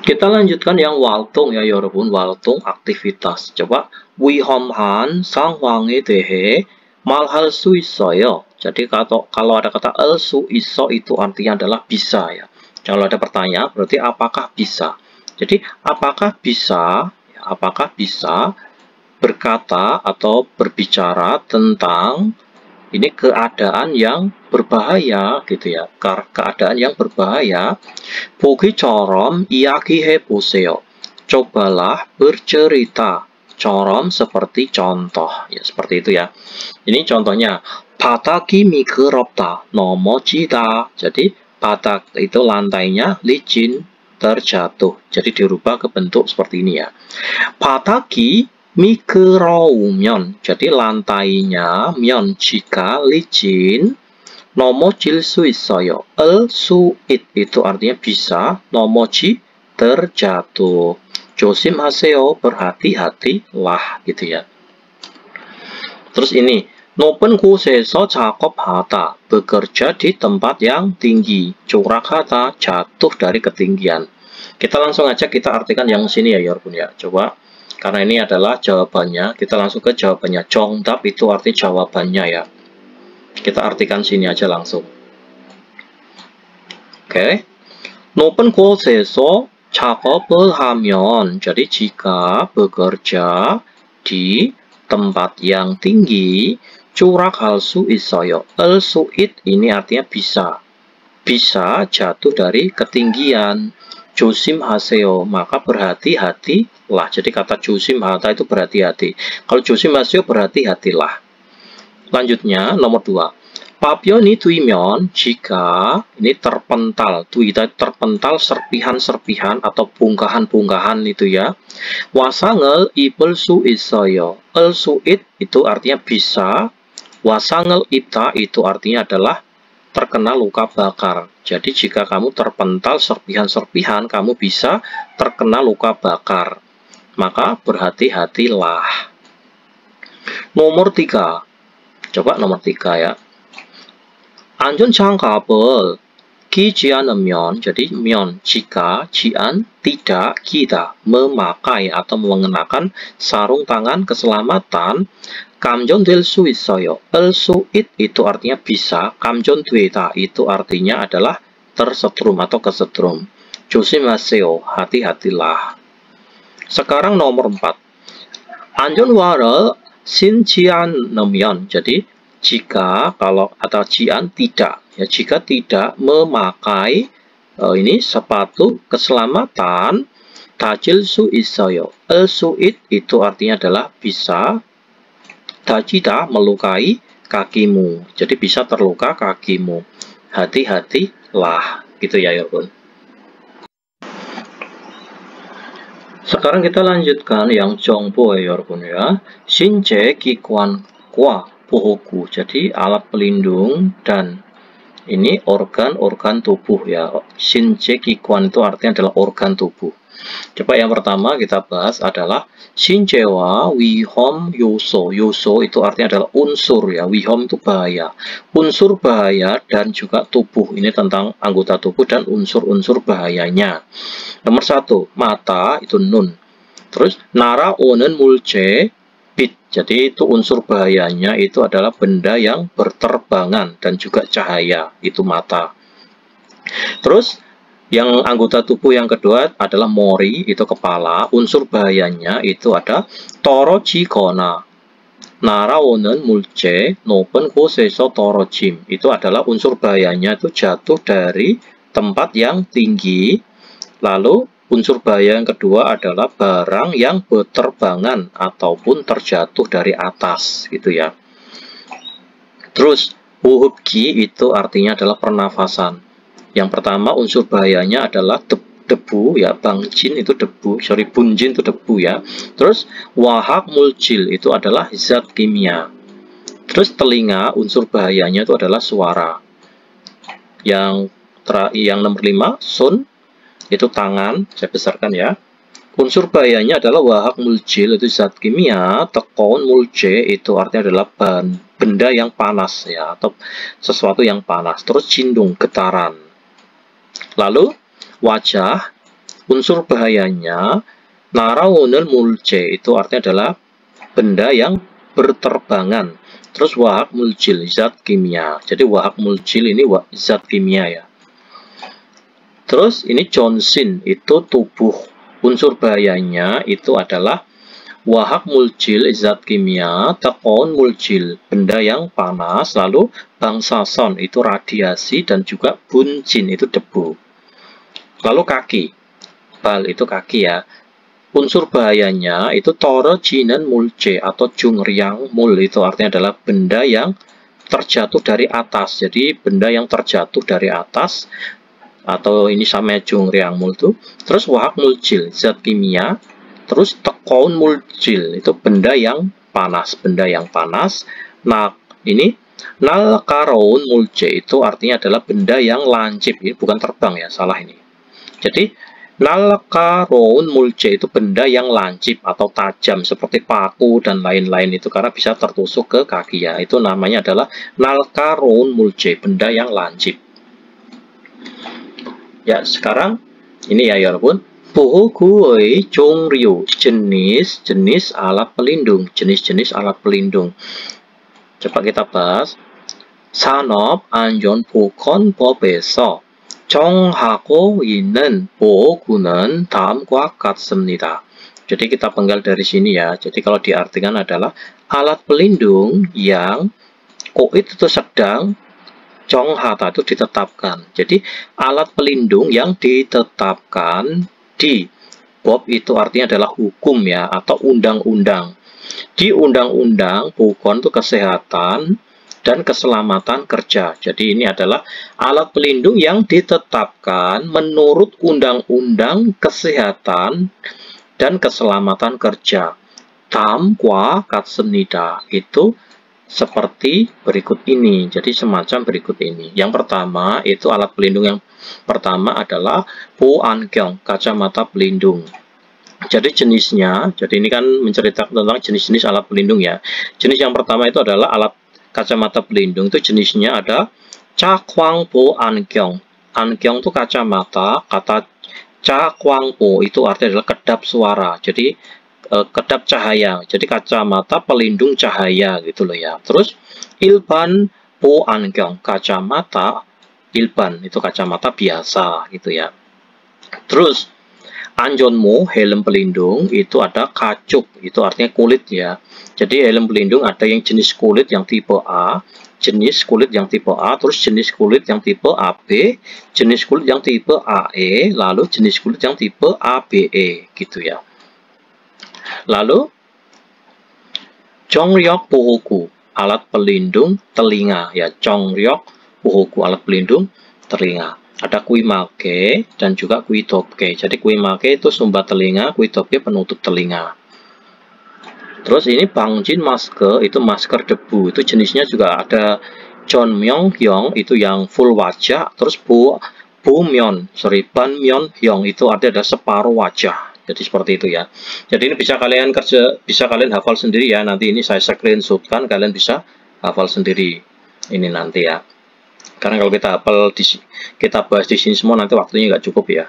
[SPEAKER 2] Kita lanjutkan yang waltung ya 여러분. waltung aktivitas. coba 위험한 상황에 대해 말할 수 있어요. Jadi kalau ada kata al su iso itu artinya adalah bisa ya. Kalau ada pertanyaan berarti apakah bisa. Jadi apakah bisa berkata atau berbicara tentang ini keadaan yang berbahaya gitu ya. Keadaan yang berbahaya. 보기처럼 이야기해 보세요. cobalah bercerita. 처럼 seperti contoh ya, seperti itu ya. Ini contohnya 바닥이 미끄럽다. 넘어지다. Jadi badak itu lantainya licin terjatuh. Jadi dirubah ke bentuk seperti ini ya. 바닥이 미끄러우면, jadi lantainya 면 jika licin, 넘어질 수 있어요. 수잇 itu artinya bisa, 넘어지 terjatuh. 조심하세요, berhati-hatilah gitu ya. Terus ini 높은 곳에서 작업하다, bekerja di tempat yang tinggi. 추락하다, jatuh dari ketinggian. Kita langsung aja kita artikan yang sini ya 여러분 ya. Coba. Karena ini adalah jawabannya, kita langsung ke jawabannya. 정답 itu arti jawabannya ya. Kita artikan sini aja langsung. Oke. 높은 곳에서 작업을 하면, jadi jika bekerja di tempat yang tinggi, 추락할 수 있어요. 수잇 ini artinya bisa. Bisa jatuh dari ketinggian. 조심하세요, maka berhati-hatilah. Jadi kata 조심하다 itu berhati-hati. Kalau 조심하세요 berhati-hatilah. Lanjutnya nomor 2. 파편이 두이면, jika ini terpental, 두이다 terpental serpihan-serpihan atau bongkahan-bongkahan itu ya. 와상을 입을 수 있어요. 수잇 itu artinya bisa. 와상을 입다 itu artinya adalah terkena luka bakar. Jadi jika kamu terpental serpihan-serpihan, kamu bisa terkena luka bakar. Maka berhati-hatilah. Nomor 3. Coba nomor 3 ya. 안전장갑을 끼지 않으면, jadi 면 jika, jian tidak, kita memakai atau mengenakan sarung tangan keselamatan, 감전될 수 있어요. 수잇 itu artinya bisa, 감전되다 itu artinya adalah tersetrum atau kesetrum. 조심하세요. hati-hatilah. Sekarang nomor 4. 안전화를 신지 않으면. Jadi jika kalau atau jian tidak ya, jika tidak memakai ini sepatu keselamatan 다칠 수 있어요. suit itu artinya adalah bisa, 다치다 melukai kakimu. Jadi bisa terluka kakimu. Hati-hatilah gitu ya, 여러분. Sekarang kita lanjutkan yang 정보 ya, 여러분 ya. 신체 기관과 보호구. Jadi alat pelindung dan ini organ-organ tubuh ya. 신체 기관 itu artinya adalah organ tubuh. Coba yang pertama kita bahas adalah 신체와 위험 요소. 요소 itu artinya adalah unsur ya. 위험 itu bahaya. Unsur bahaya dan juga tubuh. Ini tentang anggota tubuh dan unsur-unsur bahayanya. Nomor 1, mata itu nun. Terus 날아오는 물체 빛. Jadi itu unsur bahayanya itu adalah benda yang berterbangan dan juga cahaya. Itu mata. Terus yang anggota tubuh yang kedua adalah mori, itu kepala. Unsur bahayanya itu ada 떨어지거나 날아오는 물체 높은 곳에서 떨어짐. Itu adalah unsur bahayanya itu jatuh dari tempat yang tinggi. Lalu unsur bahaya yang kedua adalah barang yang berterbangan ataupun terjatuh dari atas gitu ya. Terus 호흡기 itu artinya adalah pernafasan. Yang pertama unsur bahayanya adalah debu ya, bangjin itu debu, bunjin itu debu ya. Terus wahak mulcil itu adalah zat kimia. Terus telinga unsur bahayanya itu adalah suara. Yang nomor 5 sun itu tangan, saya besarkan ya. Unsur bahayanya adalah wahak mulcil itu zat kimia, tekon mulce itu artinya adalah benda yang panas ya, atau sesuatu yang panas. Terus cindung getaran. Lalu wajah unsur bahayanya 날아오는 mulce itu artinya adalah benda yang berterbangan. Terus wahak mulcil zat kimia. Jadi wahak mulcil ini zat kimia ya. Terus ini Johnson itu tubuh. Unsur bahayanya itu adalah wahak mulcil zat kimia, tekon mulcil benda yang panas, lalu bangsason itu radiasi dan juga bunjin itu debu. Lalu kaki, bal itu kaki ya. Unsur bahayanya itu 떨어지는 mulce atau jungriang mul itu artinya adalah benda yang terjatuh dari atas. Jadi benda yang terjatuh dari atas. Atau ini sama jungriang mul tuh. Terus wahak mulcil zat kimia. Terus tekon mulcil itu benda yang panas, Nah ini 날카로운 mulce itu artinya adalah benda yang lancip. Ini bukan terbang ya, salah ini. Jadi 날카로운 mulce itu benda yang lancip atau tajam seperti paku dan lain-lain itu karena bisa tertusuk ke kaki ya. Itu namanya adalah 날카로운 mulce, benda yang lancip. Ya, sekarang ini ya 여러분, 보호구의 종류, jenis-jenis alat pelindung, jenis-jenis alat pelindung. Coba kita bahas. 산업안전보건법에서 정하고 있는 보호구는 다음과 같습니다. Jadi kita penggal dari sini ya. Jadi kalau diartikan adalah alat pelindung yang koit itu sedang, 정하다 itu ditetapkan. Jadi alat pelindung yang ditetapkan di Bob itu artinya adalah hukum ya, atau undang-undang. Di undang-undang bukan itu kesehatan dan keselamatan kerja. Jadi ini adalah alat pelindung yang ditetapkan menurut undang-undang kesehatan dan keselamatan kerja. 다음과 같습니다. Itu seperti berikut ini. Jadi semacam berikut ini. Yang pertama itu alat pelindung yang pertama adalah 보안경, kacamata pelindung. Jadi jenisnya, jadi ini kan menceritakan tentang jenis-jenis alat pelindung ya. Jenis yang pertama itu adalah alat kacamata pelindung. Itu jenisnya ada 차광보안경. 안경 itu kacamata, kata 차광보 itu artinya adalah kedap suara. Jadi kedap cahaya, jadi kacamata pelindung cahaya gitu loh ya. Terus 일반 보안경, kacamata ilban itu kacamata biasa gitu ya. Terus 안전모 helm pelindung itu ada kacup, itu artinya kulit ya. Jadi helm pelindung ada yang jenis kulit yang tipe A, jenis kulit yang tipe A, terus jenis kulit yang tipe AB, jenis kulit yang tipe AE, lalu jenis kulit yang tipe ABE gitu ya. Lalu Chongyok Bohoku, alat pelindung telinga ya. Chongyok Bohoku, alat pelindung telinga. Ada kuimake dan juga kuidopke. Jadi kuimake itu sumbat telinga, kuidopke penutup telinga. Terus ini Bangjin masker, itu masker debu. Itu jenisnya juga ada Jeonmyeonhyong, itu yang full wajah. Terus Banmyeonhyong itu ada separuh wajah. Jadi seperti itu ya. Jadi ini bisa kalian hafal sendiri ya. Nanti ini saya screenshotkan, kalian bisa hafal sendiri. Ini nanti ya. Karena kalau kita bahas di sini semua nanti waktunya nggak cukup ya.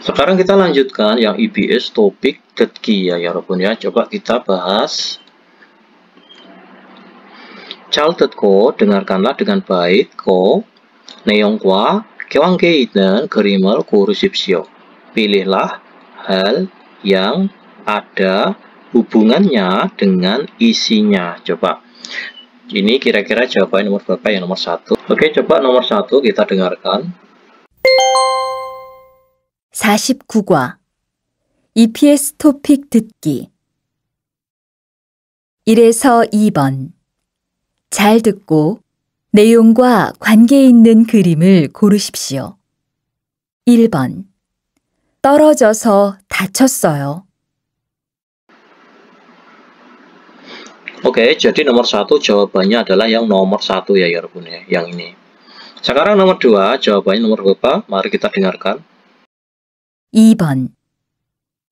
[SPEAKER 2] Sekarang kita lanjutkan yang EBS topik 듣기 ya 여러분 ya. Coba kita bahas. 잘 듣고 dengarkanlah dengan baik. 내용과 관계 있는 그림을 고르십시오. Pilihlah hal yang ada hubungannya dengan isinya. Coba. Ini kira-kira jawaban nomor berapa ya? Nomor 1. Oke, coba nomor 1 kita dengarkan.
[SPEAKER 3] 49과 EPS 토픽 듣기 1에서 2번 잘 듣고 내용과 관계 있는 그림을 고르십시오. 1번 떨어져서 다쳤어요.
[SPEAKER 2] Oke, jadi nomor 1 jawabannya adalah yang nomor 1 ya 여러분 ya, yang ini. Sekarang nomor 2, jawabannya nomor berapa? Mari kita dengarkan.
[SPEAKER 3] 2번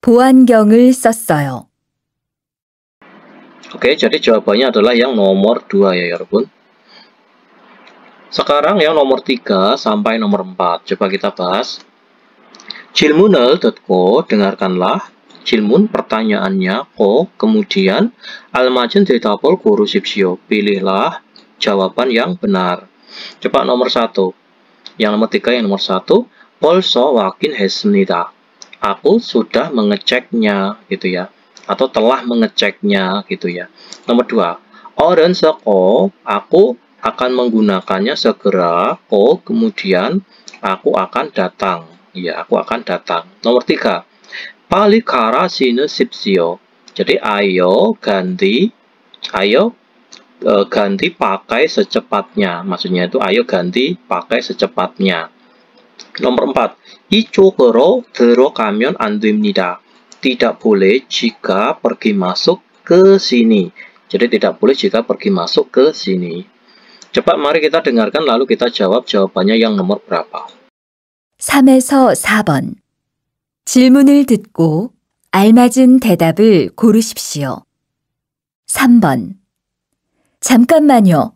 [SPEAKER 3] 보안경을 썼어요.
[SPEAKER 2] Oke, jadi jawabannya adalah yang nomor 2 ya 여러분. Sekarang yang nomor 3 sampai nomor 4. Coba kita bahas. 질문을 듣고 dengarkanlah. 질문 pertanyaannya. Kemudian 알맞은 대답을 고르십시오. Pilihlah jawaban yang benar. Coba nomor 1. Yang nomor 3, yang nomor 1. 벌써 확인했습니다. Aku sudah mengeceknya gitu ya. Atau telah mengeceknya gitu ya. Nomor 2. 어른 seko, aku akan menggunakannya segera. Kemudian aku akan datang. Ya, aku akan datang. Nomor 3. 빨리 가라 신으십시오. Jadi ayo ganti pakai secepatnya. Maksudnya itu ayo ganti pakai secepatnya. Nomor 4. 이쪽으로 들어가면 안 됩니다. Tidak boleh jika pergi masuk ke sini. Jadi tidak boleh jika pergi masuk ke sini. Coba mari kita dengarkan lalu kita jawab jawabannya yang nomor berapa.
[SPEAKER 3] 3에서 4번 질문을 듣고 알맞은 대답을 고르십시오. 3번 잠깐만요.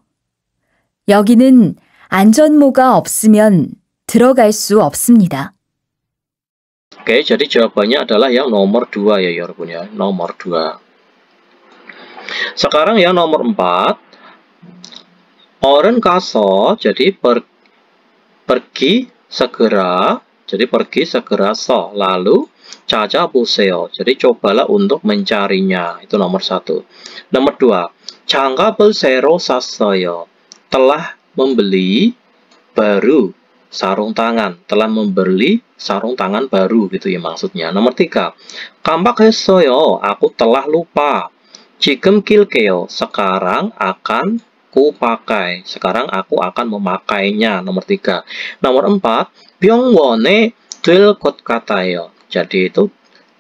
[SPEAKER 3] 여기는 안전모가 없으면 들어갈 수 없습니다.
[SPEAKER 2] Oke, jadi jawabannya adalah yang nomor 2 ya 여러분 ya, nomor 2. Sekarang yang nomor 4. 어른 가서, jadi pergi segera, jadi pergi segera lalu 찾아보세요. Jadi cobalah untuk mencarinya. Itu nomor 1. Nomor 2. 장갑을 새로 샀어요. Telah membeli baru sarung tangan, telah membeli sarung tangan baru gitu ya maksudnya. Nomor 3. 깜빡했어요. Aku telah lupa. 지금 낄게요. Sekarang akan kupakai. Sekarang aku akan memakainya. Nomor 3. Nomor 4. 병원에 될 것 같아요. Jadi itu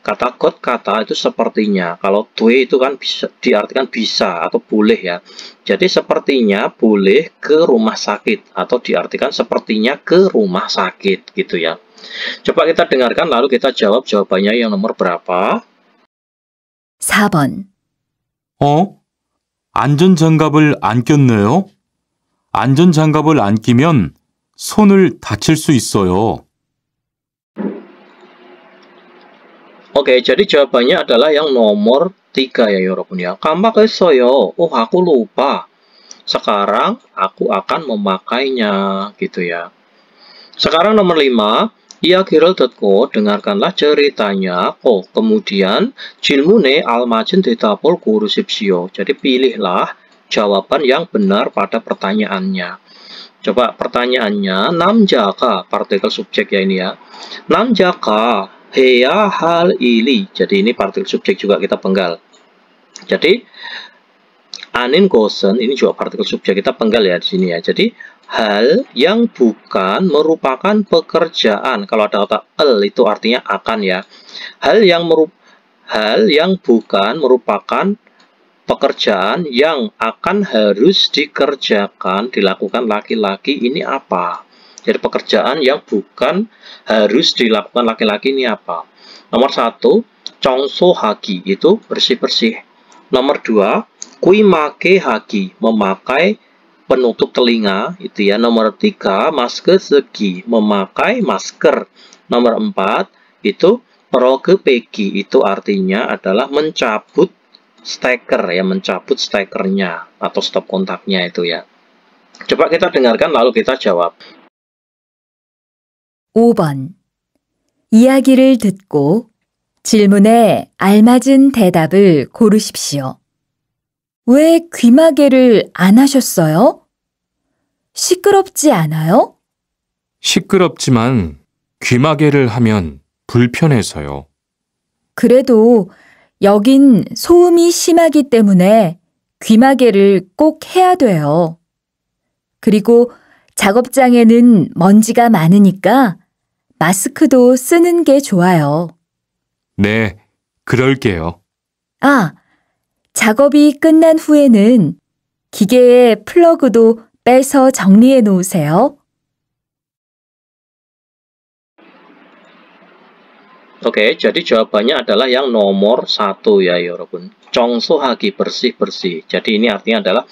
[SPEAKER 2] kata 것 kata itu sepertinya. Kalau 돼 itu kan bisa diartikan bisa atau boleh ya. Jadi sepertinya boleh ke rumah sakit atau diartikan sepertinya ke rumah sakit gitu ya. Coba kita dengarkan lalu kita jawab jawabannya yang nomor berapa?
[SPEAKER 3] 4번
[SPEAKER 4] 안전장갑을 안 꼈네요. 안전장갑을 안 끼면 손을 다칠 수 있어요.
[SPEAKER 2] Oke, jadi jawabannya adalah yang nomor 3 ya 여러분 ya. 깜빡했어요. Oh, aku lupa. Sekarang aku akan memakainya gitu ya. Sekarang nomor 5. 이야기를 듣고 dengarkanlah ceritanya. Oh, kemudian 질문에 알맞은 대답을 고르십시오. Jadi pilihlah jawaban yang benar pada pertanyaannya. Coba pertanyaannya, 남자가 partikel subjek ya ini ya. 남자가 해야 할 일이. Jadi ini partikel subjek juga kita penggal. Jadi anin 것은 ini juga partikel subjek kita penggal ya di sini ya. Jadi hal yang bukan merupakan pekerjaan. Kalau ada kata el itu artinya akan ya. Hal yang bukan merupakan pekerjaan yang akan harus dilakukan laki-laki ini apa? Jadi pekerjaan yang bukan harus dilakukan laki-laki ini apa? Nomor 1, 청소하기 itu bersih-bersih. Nomor 2, 귀마개하기 memakai penutup telinga itu ya. Nomor 3, masker segi memakai masker. Nomor 4 itu perogepegi itu artinya adalah mencabut steker ya, mencabut stekernya atau stop kontaknya itu ya. Coba kita dengarkan lalu kita jawab.
[SPEAKER 3] 5번. 이야기를 듣고 질문에 알맞은 대답을 고르십시오. 왜 귀마개를 안 하셨어요? 시끄럽지 않아요?
[SPEAKER 5] 시끄럽지만 귀마개를 하면 불편해서요.
[SPEAKER 3] 그래도 여긴 소음이 심하기 때문에 귀마개를 꼭 해야 돼요. 그리고 작업장에는 먼지가 많으니까 마스크도 쓰는 게 좋아요.
[SPEAKER 5] 네, 그럴게요.
[SPEAKER 3] 아, 작업이 끝난 후에는 기계의 플러그도 빼서 정리해 놓으세요.
[SPEAKER 2] Oke, jadi jawabannya adalah yang nomor 1 ya 여러분. 청소하기 bersih-bersih. Jadi ini artinya adalah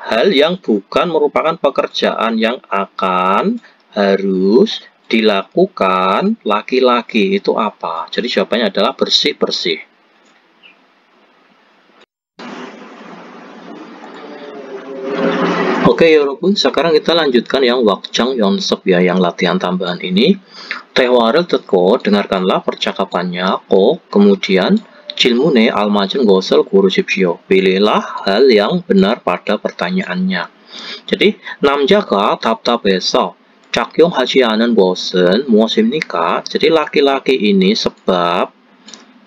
[SPEAKER 2] hal yang bukan merupakan pekerjaan yang akan harus dilakukan laki-laki itu apa? Jadi jawabannya adalah bersih-bersih. Oke 여러분, sekarang kita lanjutkan yang wakjang 연습 ya, yang latihan tambahan ini. 대화를 듣고 dengarkanlah percakapannya. kemudian 질문에 알맞은 것을 고르십시오. Pilihlah hal yang benar pada pertanyaannya. jadi 남자가 답답해서 작용하지 않은 것은 무엇입니까? Jadi laki-laki ini sebab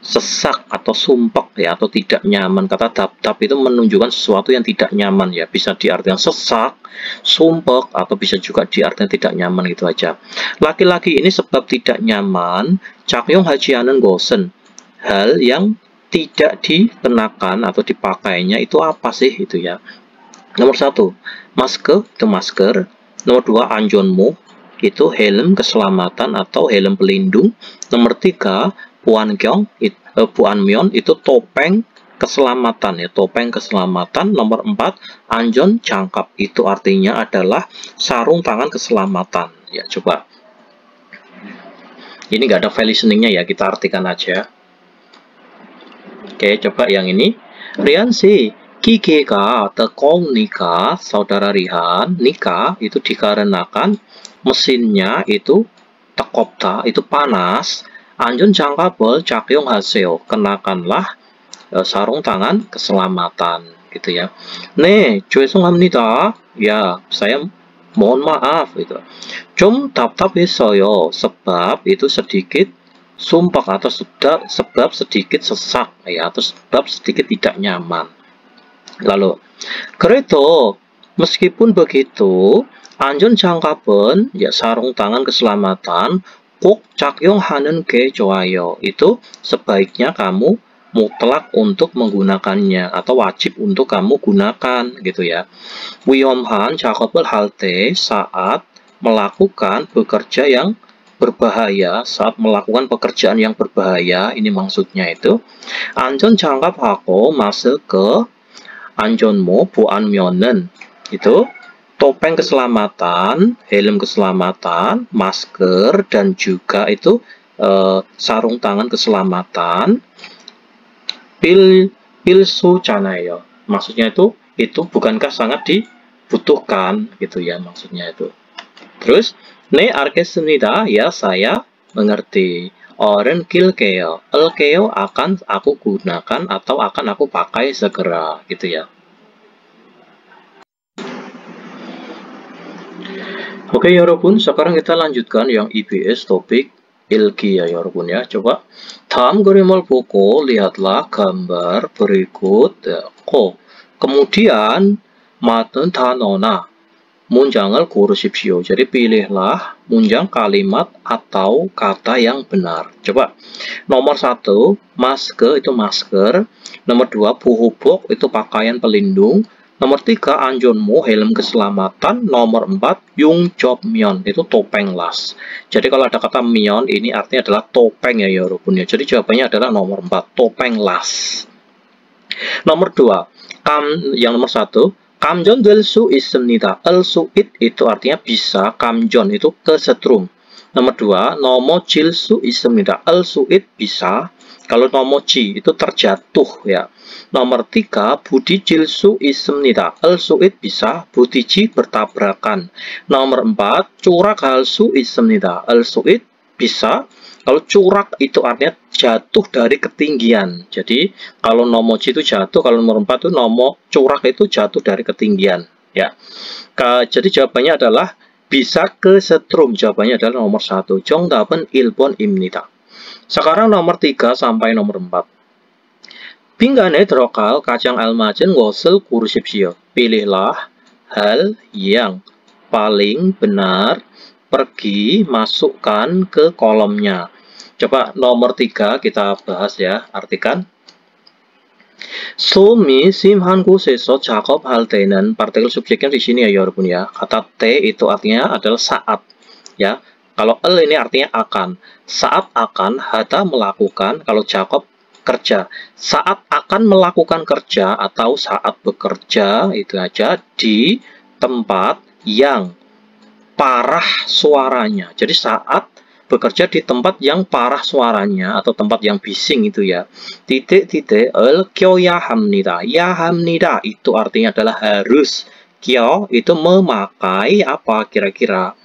[SPEAKER 2] sesak atau sumpek ya, atau tidak nyaman. Kata dap-dap itu menunjukkan sesuatu yang tidak nyaman ya, bisa diartikan sesak, sumpek, atau bisa juga diartikan tidak nyaman gitu aja. Laki-laki ini sebab tidak nyaman, 작용하지 않은 것은 hal yang tidak dikenakan atau dipakainya itu apa sih itu ya. Nomor 1, masker itu masker. Nomor 2, 안전모 itu helm keselamatan atau helm pelindung. Nomor 3, 부안면 itu topeng keselamatan ya, topeng keselamatan. Nomor 4, 안전 장갑 itu artinya adalah sarung tangan keselamatan ya. Coba ini nggak ada value listeningnya ya, kita artikan aja. Oke, coba yang ini. Rian sih 기계가 뜨거우니까 saudara Rihan, nika itu dikarenakan mesinnya itu 뜨겁다 itu panas. 안전 장갑을 착용하세요. kenakanlah sarung tangan keselamatan gitu ya. 네, 죄송합니다. Ya, saya mohon maaf gitu. 좀 답답했어요. sebab itu sedikit sumpek atau sebab sedikit sesak ya, atau sebab sedikit tidak nyaman. Lalu, 그래도 meskipun begitu, 안전 장갑은 ya sarung tangan keselamatan 꼭 착용하는 게 좋아요. itu sebaiknya kamu mutlak untuk menggunakannya atau wajib untuk kamu gunakan gitu ya. 위험한 작업을 할 때 saat melakukan bekerja yang berbahaya, saat melakukan pekerjaan yang berbahaya, ini maksudnya itu 안전 장갑하고 마스크 안전모 보안면은 itu topeng keselamatan, helm keselamatan, masker, dan juga itu sarung tangan keselamatan pilsu잖아요. Maksudnya itu bukankah sangat dibutuhkan gitu ya, maksudnya itu. Terus 네 알겠습니다. Ya, saya mengerti. 어른 kil게요. 을게요 akan aku gunakan atau akan aku pakai segera gitu ya. Oke 여러분, sekarang kita lanjutkan yang EBS topik ilki ya 여러분 ya. Coba 다음 그림을 보고 lihatlah gambar berikut. Kemudian 맞는 단어나 문장을 고르십시오. Jadi pilihlah 문장, kalimat atau kata yang benar. Coba nomor 1 maske itu masker, nomor 2 보호복 itu pakaian pelindung, nomor 3 안전모 helm keselamatan, nomor 4 용접면 itu topeng las. Jadi kalau ada kata mion ini artinya adalah topeng ya 여러분 ya. Jadi jawabannya adalah nomor 4 topeng las. Nomor 2 yang nomor 1 감전될 수 있습니다. 을수잇 itu artinya bisa, 감전 itu kesetrum. Nomor 2, 넘어질 수 있습니다. 을수잇 bisa. Kalau 넘어지 itu terjatuh ya. Nomor 3, 부딪힐 수 있습니다. 을수잇 bisa, 부딪히 bertabrakan. Nomor 4, 추락할 수 있습니다. 을수잇 bisa. Kalau curak itu artinya jatuh dari ketinggian. Jadi kalau nomoji itu jatuh, kalau nomor 4 itu curak itu jatuh dari ketinggian. Ya. Jadi jawabannya adalah bisa kesetrum. Jawabannya adalah nomor 1. 정답은 1번입니다. Sekarang nomor 3 sampai nomor 4. 빈간에 들어갈 가장 알맞은 것을 고르십시오. Pilihlah hal yang paling benar, pergi, masukkan ke kolomnya. Coba nomor 3 kita bahas ya, artikan. 숨이 심한 곳에서 작업할 때는 partikel subjeknya di sini ya 여러분 ya. Kata T itu artinya adalah saat ya. Kalau el ini artinya akan. Saat akan, hada melakukan, kalau Jakob kerja. Saat akan melakukan kerja atau saat bekerja itu aja di tempat yang parah suaranya. Jadi saat bekerja di tempat yang parah suaranya atau tempat yang bising itu ya. Titik-titik 껴야 합니다. ya 합니다 itu artinya adalah harus. 껴 itu memakai apa kira-kira.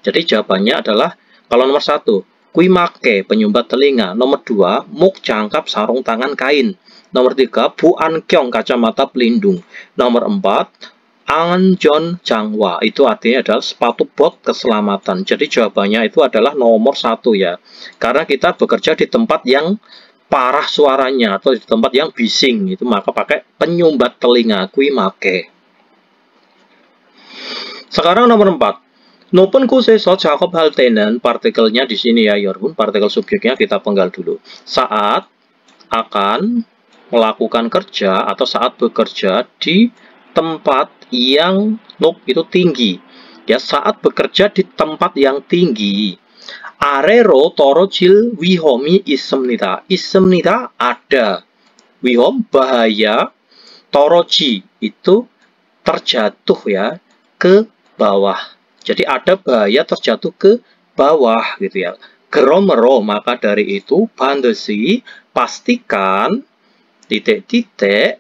[SPEAKER 2] Jadi jawabannya adalah kalau nomor 1 kuimake penyumbat telinga, nomor 2 muk jangkap sarung tangan kain, nomor 3 buankyong kacamata pelindung, nomor 4 안전 장화 itu artinya adalah sepatu bot keselamatan. Jadi jawabannya itu adalah nomor 1 ya. Karena kita bekerja di tempat yang parah suaranya atau di tempat yang bising itu maka pakai penyumbat telinga kuimake. Sekarang nomor 4. 높은 곳에서 작업할 때는 partikelnya di sini ya 여러분. Partikel subjeknya kita penggal dulu. Saat akan melakukan kerja atau saat bekerja di tempat yang itu tinggi ya, saat bekerja di tempat yang tinggi. 아래로 떨어질 위험이 있습니다. 있습니다 ada 위험 bahaya, 떨어지 itu terjatuh ya ke bawah. Jadi ada bahaya terjatuh ke bawah gitu ya. 그러므로 maka dari itu 반드시 pastikan titik-titik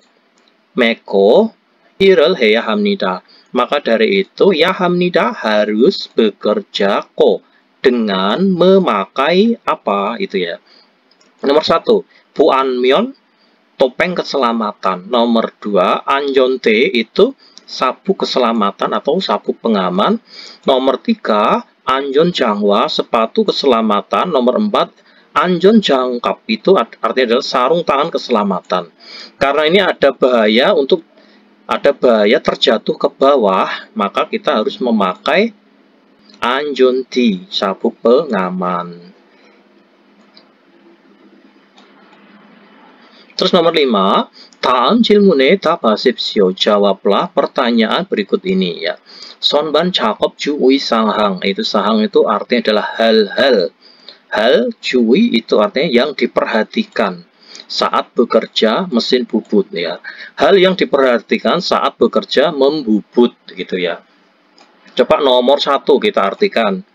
[SPEAKER 2] meko 일을 해야 합니다. Maka dari itu ya 합니다 harus bekerja dengan memakai apa itu ya. Nomor 1 부안면 topeng keselamatan. Nomor 2 안전대 itu sabuk keselamatan atau sabuk pengaman. Nomor 3 안전장화 sepatu keselamatan. Nomor 4 안전장갑 itu artinya adalah sarung tangan keselamatan. Karena ini ada bahaya terjatuh ke bawah, maka kita harus memakai 안전띠, sabuk pengaman. Terus nomor 5, 다음 질문에 답하십시오. Jawablah pertanyaan berikut ini ya. 선반 작업 주의 사항, itu sahang itu artinya adalah hal-hal. Hal 주의 itu artinya yang diperhatikan. Saat bekerja mesin bubut ya. Hal yang diperhatikan saat bekerja membubut gitu ya. Coba nomor 1 kita artikan.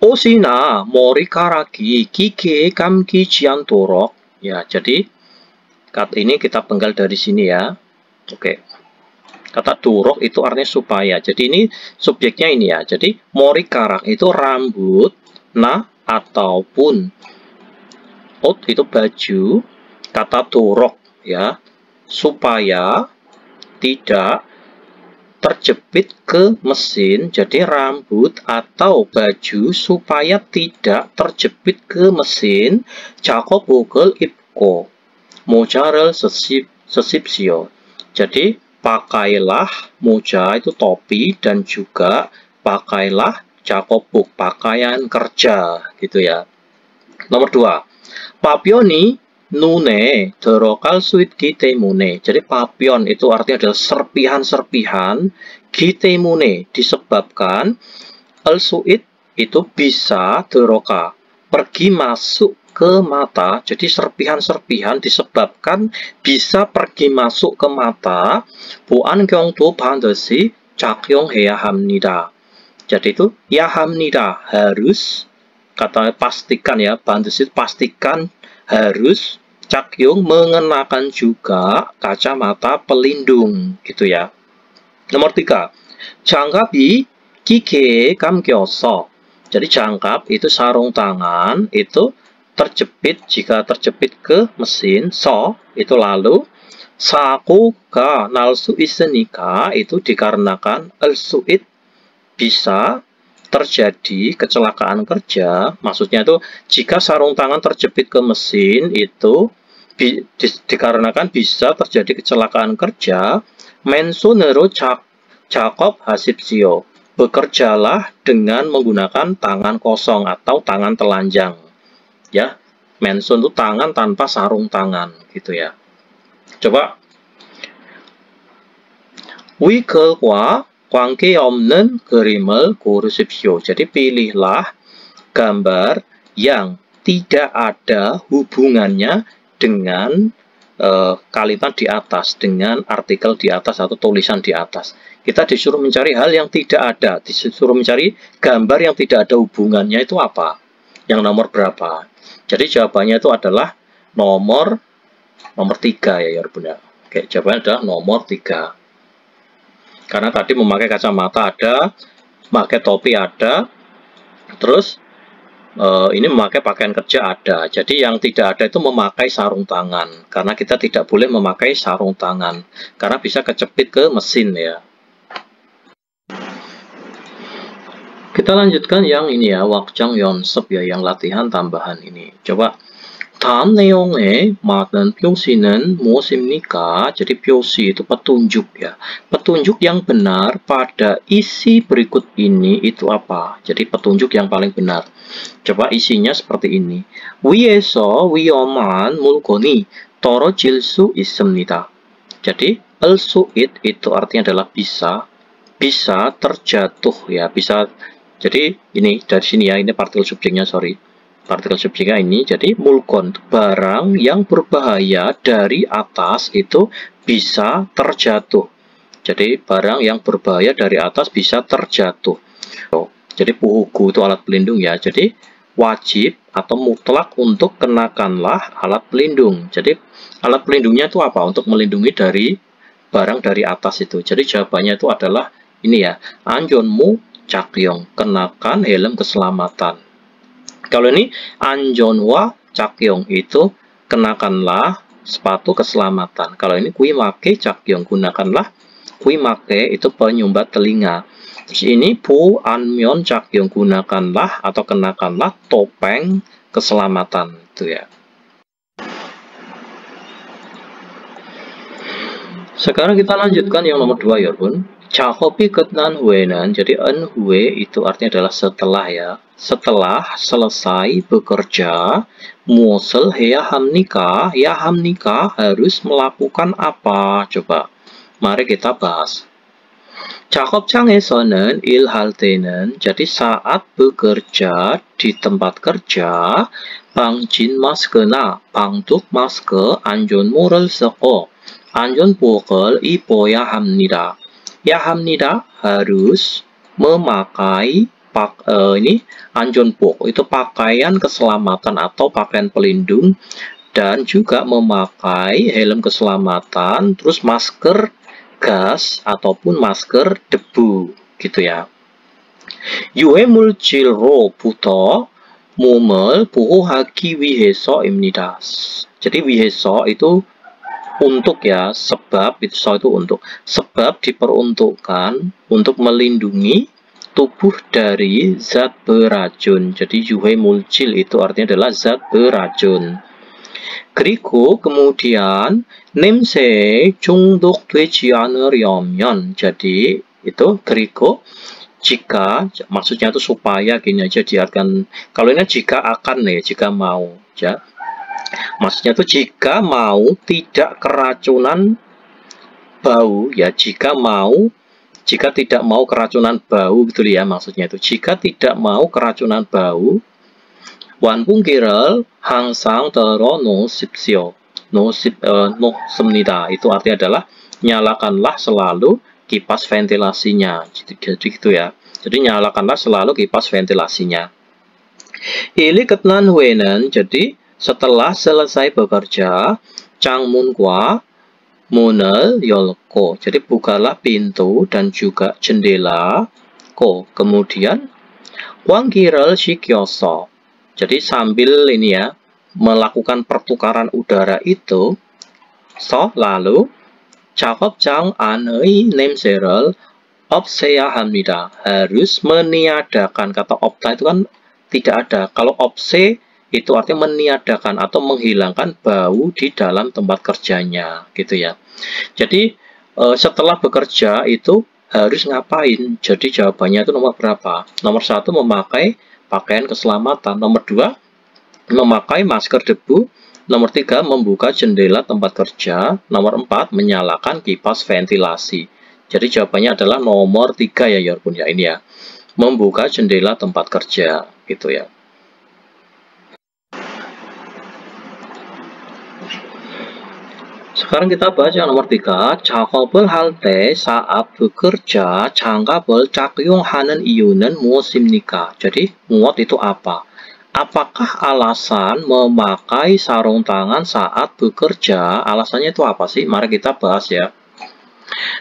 [SPEAKER 2] Osina morikaraki gige kamki지 않도록. Ya, jadi kata ini kita penggal dari sini ya. Oke. Kata dorok itu artinya supaya. Jadi ini subjeknya ini ya. Jadi morikarak itu rambut, nah ataupun ot itu baju. Kata dorok ya, supaya tidak terjepit ke mesin. Jadi rambut atau baju supaya tidak terjepit ke mesin. 작업복을 입고 모자를 쓰십시오. Jadi pakailah moja itu topi dan juga pakailah 작업복 pakaian kerja gitu ya. Nomor 2. Papioni 눈에 들어갈 수 있기 때문에. jadi papion itu artinya adalah serpihan-serpihan, 기 때문에 disebabkan, al-suit itu bisa 들어가 pergi masuk ke mata. Jadi serpihan-serpihan disebabkan bisa pergi masuk ke mata. 보안경도 반드시 착용해야 합니다. jadi itu ya 합니다 harus, kata pastikan ya, 반드시 pastikan harus, cakyong mengenakan juga kacamata pelindung gitu ya. Nomor 3. 장갑이 기계에 감겨서. jadi 장갑 itu sarung tangan, itu terjepit, jika terjepit ke mesin. so itu lalu, 사고가 날 수 있으니까 itu dikarenakan, al-suit bisa terjadi kecelakaan kerja. Maksudnya itu jika sarung tangan terjepit ke mesin itu dikarenakan bisa terjadi kecelakaan kerja. 맨손으로 작업하십시오. bekerjalah dengan menggunakan tangan kosong atau tangan telanjang ya. 맨손 itu tangan tanpa sarung tangan gitu ya. coba 위글과 관계없는 그림을 고르십시오. jadi pilihlah gambar yang tidak ada hubungannya dengan kalimat di atas, dengan artikel di atas atau tulisan di atas. Kita disuruh mencari hal yang tidak ada, disuruh mencari gambar yang tidak ada hubungannya. Itu apa? Yang nomor berapa? Jadi jawabannya itu adalah nomor 3 ya Bunda. Oke, jawabannya adalah nomor 3. Karena tadi memakai kacamata ada, memakai topi ada, terus ini memakai pakaian kerja ada. Jadi yang tidak ada itu memakai sarung tangan. Karena kita tidak boleh memakai sarung tangan, karena bisa kecepit ke mesin ya. Kita lanjutkan yang ini ya, wakjang 연습 ya, yang latihan tambahan ini. coba 다음 내용에 맞는 표시는 무엇입니까? jadi 표시 itu petunjuk ya. petunjuk yang benar pada isi berikut ini itu apa? jadi petunjuk yang paling benar. coba isinya seperti ini. 위에서 위험한 물건이 떨어질 수 있습니다. jadi al-suit itu artinya adalah bisa terjatuh ya, bisa. jadi ini dari sini ya, ini partikel subjeknya, partikel subjeknya ini. jadi mulkon, barang yang berbahaya dari atas itu bisa terjatuh. jadi barang yang berbahaya dari atas bisa terjatuh. jadi puhugu itu alat pelindung ya. jadi wajib atau mutlak untuk kenakanlah alat pelindung. jadi alat pelindungnya itu apa? untuk melindungi dari barang dari atas itu. jadi jawabannya itu adalah ini ya, 안전모 착용, kenakan helm keselamatan. Kalau ini 안전화 착용 itu kenakanlah sepatu keselamatan. Kalau ini 구이마케 착용, gunakanlah. 구이마케 itu penyumbat telinga. Terus ini 보안면 착용, gunakanlah atau kenakanlah topeng keselamatan itu ya. Sekarang kita lanjutkan yang nomor 2 ya Bun. 작업이 끝난 후에는, jadi en hue itu artinya adalah setelah ya. setelah selesai bekerja, 무엇을 해야 합니까? ya 합니까? harus melakukan apa? coba mari kita bahas. 작업장에서는 일할 때는, jadi saat bekerja di tempat kerja, 방진 마스크나 방독 마스크, 안전모를 쓰고 안전복을 입어야 합니다. ya 합니다 harus memakai ini anjonpok itu pakaian keselamatan atau pakaian pelindung, dan juga memakai helm keselamatan, terus masker gas ataupun masker debu gitu ya. 유해물질로 부터 몸을 보호하기 위해서입니다. Jadi 위해서 itu untuk ya, sebab itu untuk sebab diperuntukkan untuk melindungi tubuh dari zat beracun. Jadi 유해물질 itu artinya adalah zat beracun. 그리고 kemudian 냄새에 중독되지 않으려면, jadi itu 그리고 jika, maksudnya itu supaya, gini aja diartikan, kalau ini jika akan ya, jika mau ya, maksudnya itu jika mau tidak keracunan bau ya, jika tidak mau keracunan bau gitu ya, maksudnya itu jika tidak mau keracunan bau. 완분기를 항상 틀어놓으십시오. 놓습니다. Itu artinya adalah nyalakanlah selalu kipas ventilasinya. Jadi gitu ya. Jadi nyalakanlah selalu kipas ventilasinya. Ili ketnan huenan. Jadi setelah selesai bekerja, 창문과 문을 열고. Jadi bukalah pintu dan juga jendela. Kemudian 환기를 시켜서. Jadi sambil ini ya, melakukan pertukaran udara itu, lalu 작업장 안의 냄새를 없애야 합니다. Harus meniadakan. Kata opta itu kan tidak ada. Kalau opse itu artinya meniadakan atau menghilangkan bau di dalam tempat kerjanya, gitu ya. Jadi setelah bekerja itu harus ngapain? Jadi jawabannya itu nomor berapa? Nomor 1 memakai pakaian keselamatan, nomor 2 memakai masker debu, nomor 3 membuka jendela tempat kerja, nomor 4 menyalakan kipas ventilasi. Jadi jawabannya adalah nomor 3 ya Yorpun ya, ini ya, membuka jendela tempat kerja gitu ya. Sekarang kita bahas yang nomor 3. 작업을 할 때 saat bekerja 장갑을 착용하는 이유는 무엇입니까? Jadi muot itu apa? Apakah alasan memakai sarung tangan saat bekerja? Alasannya itu apa sih? Mari kita bahas ya.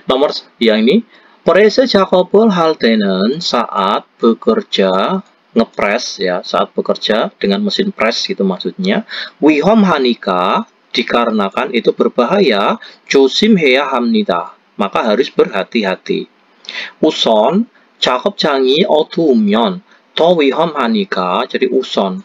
[SPEAKER 2] Nomor yang ini, press 작업을 할 때는 saat bekerja ngepres ya, saat bekerja dengan mesin press gitu maksudnya. 위험하니까 dikarenakan itu berbahaya, 조심해야 합니다. Maka harus berhati-hati. 우선 작업장이 어두우면 더 위험하니까. Jadi uson.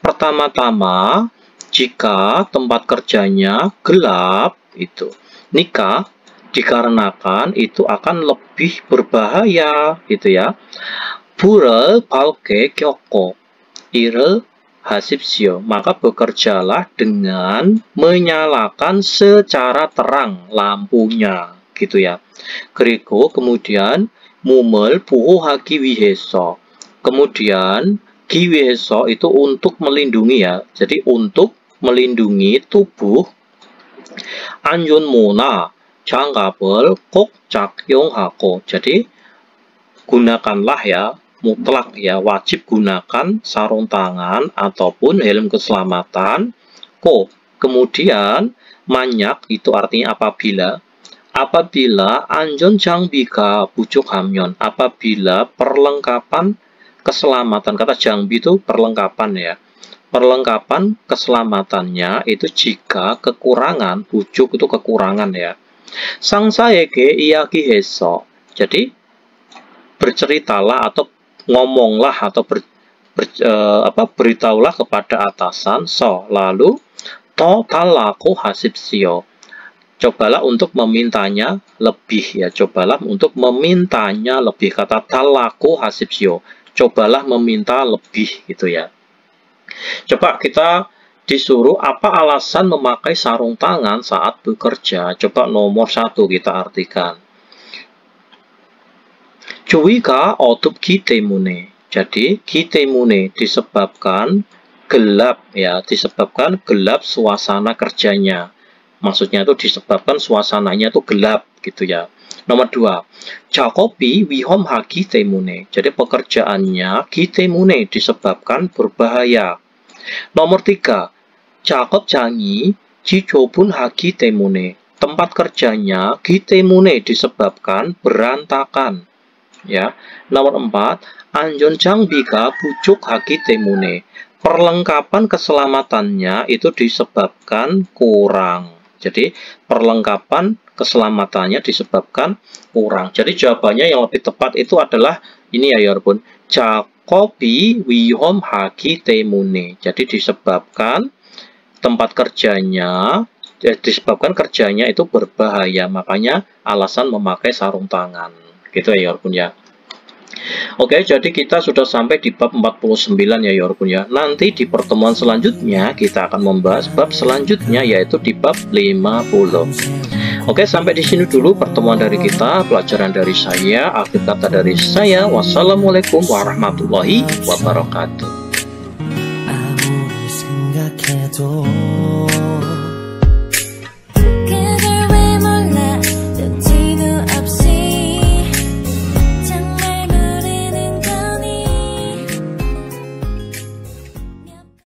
[SPEAKER 2] Pertama-tama jika tempat kerjanya gelap itu. Nika dikarenakan itu akan lebih berbahaya gitu ya. 불을 밝게 켜고 일을 하십시오. Maka bekerjalah dengan menyalakan secara terang lampunya gitu ya. 그리고 kemudian 몸을 보호하기 위해서. Kemudian 기위해서 itu untuk melindungi ya. Jadi untuk melindungi tubuh. 안전모나 장갑을 꼭 착용하고. Jadi gunakanlah ya, mutlak ya, wajib gunakan sarung tangan ataupun helm keselamatan. Kemudian manyak itu artinya apabila 안전 장비가 부족하면, apabila perlengkapan keselamatan, kata 장비 itu perlengkapan ya, perlengkapan keselamatannya itu jika kekurangan, bujuk itu kekurangan ya. 상사에게 이야기해서. Jadi berceritalah atau ngomonglah atau beritahulah kepada atasan. Lalu 더 달라고 하십시오. Cobalah untuk memintanya lebih ya, cobalah untuk memintanya lebih. Kata 달라고 하십시오, cobalah meminta lebih gitu ya. Coba kita disuruh apa alasan memakai sarung tangan saat bekerja. Coba nomor 1 kita artikan. 주위가 어둡기 때문에. Jadi 기 때문에 disebabkan gelap ya, disebabkan gelap suasana kerjanya. Maksudnya itu disebabkan suasananya itu gelap gitu ya. Nomor 2, 작업이 위험하기 때문에. Jadi pekerjaannya 기 때문에 disebabkan berbahaya. Nomor 3, 작업장이 지저분하기 때문에. Tempat kerjanya 기 때문에 disebabkan berantakan. Ya. Nomor 4, 안전장비가 부족하기 때문에. Perlengkapan keselamatannya itu disebabkan kurang. Jadi perlengkapan keselamatannya disebabkan kurang. Jadi jawabannya yang lebih tepat itu adalah ini ya 여러분. 작업이 위험하기 때문에. Jadi disebabkan tempat kerjanya, disebabkan kerjanya itu berbahaya. Makanya alasan memakai sarung tangan. Gitu ya 여러분 ya. Oke, jadi kita sudah sampai di bab 49 ya Yorpun ya. Nanti di pertemuan selanjutnya kita akan membahas bab selanjutnya yaitu di bab 50. Oke, sampai di sini dulu pertemuan dari kita, pelajaran dari saya, akhir kata dari saya. Wassalamualaikum warahmatullahi wabarakatuh.
[SPEAKER 1] 아무리 생각해도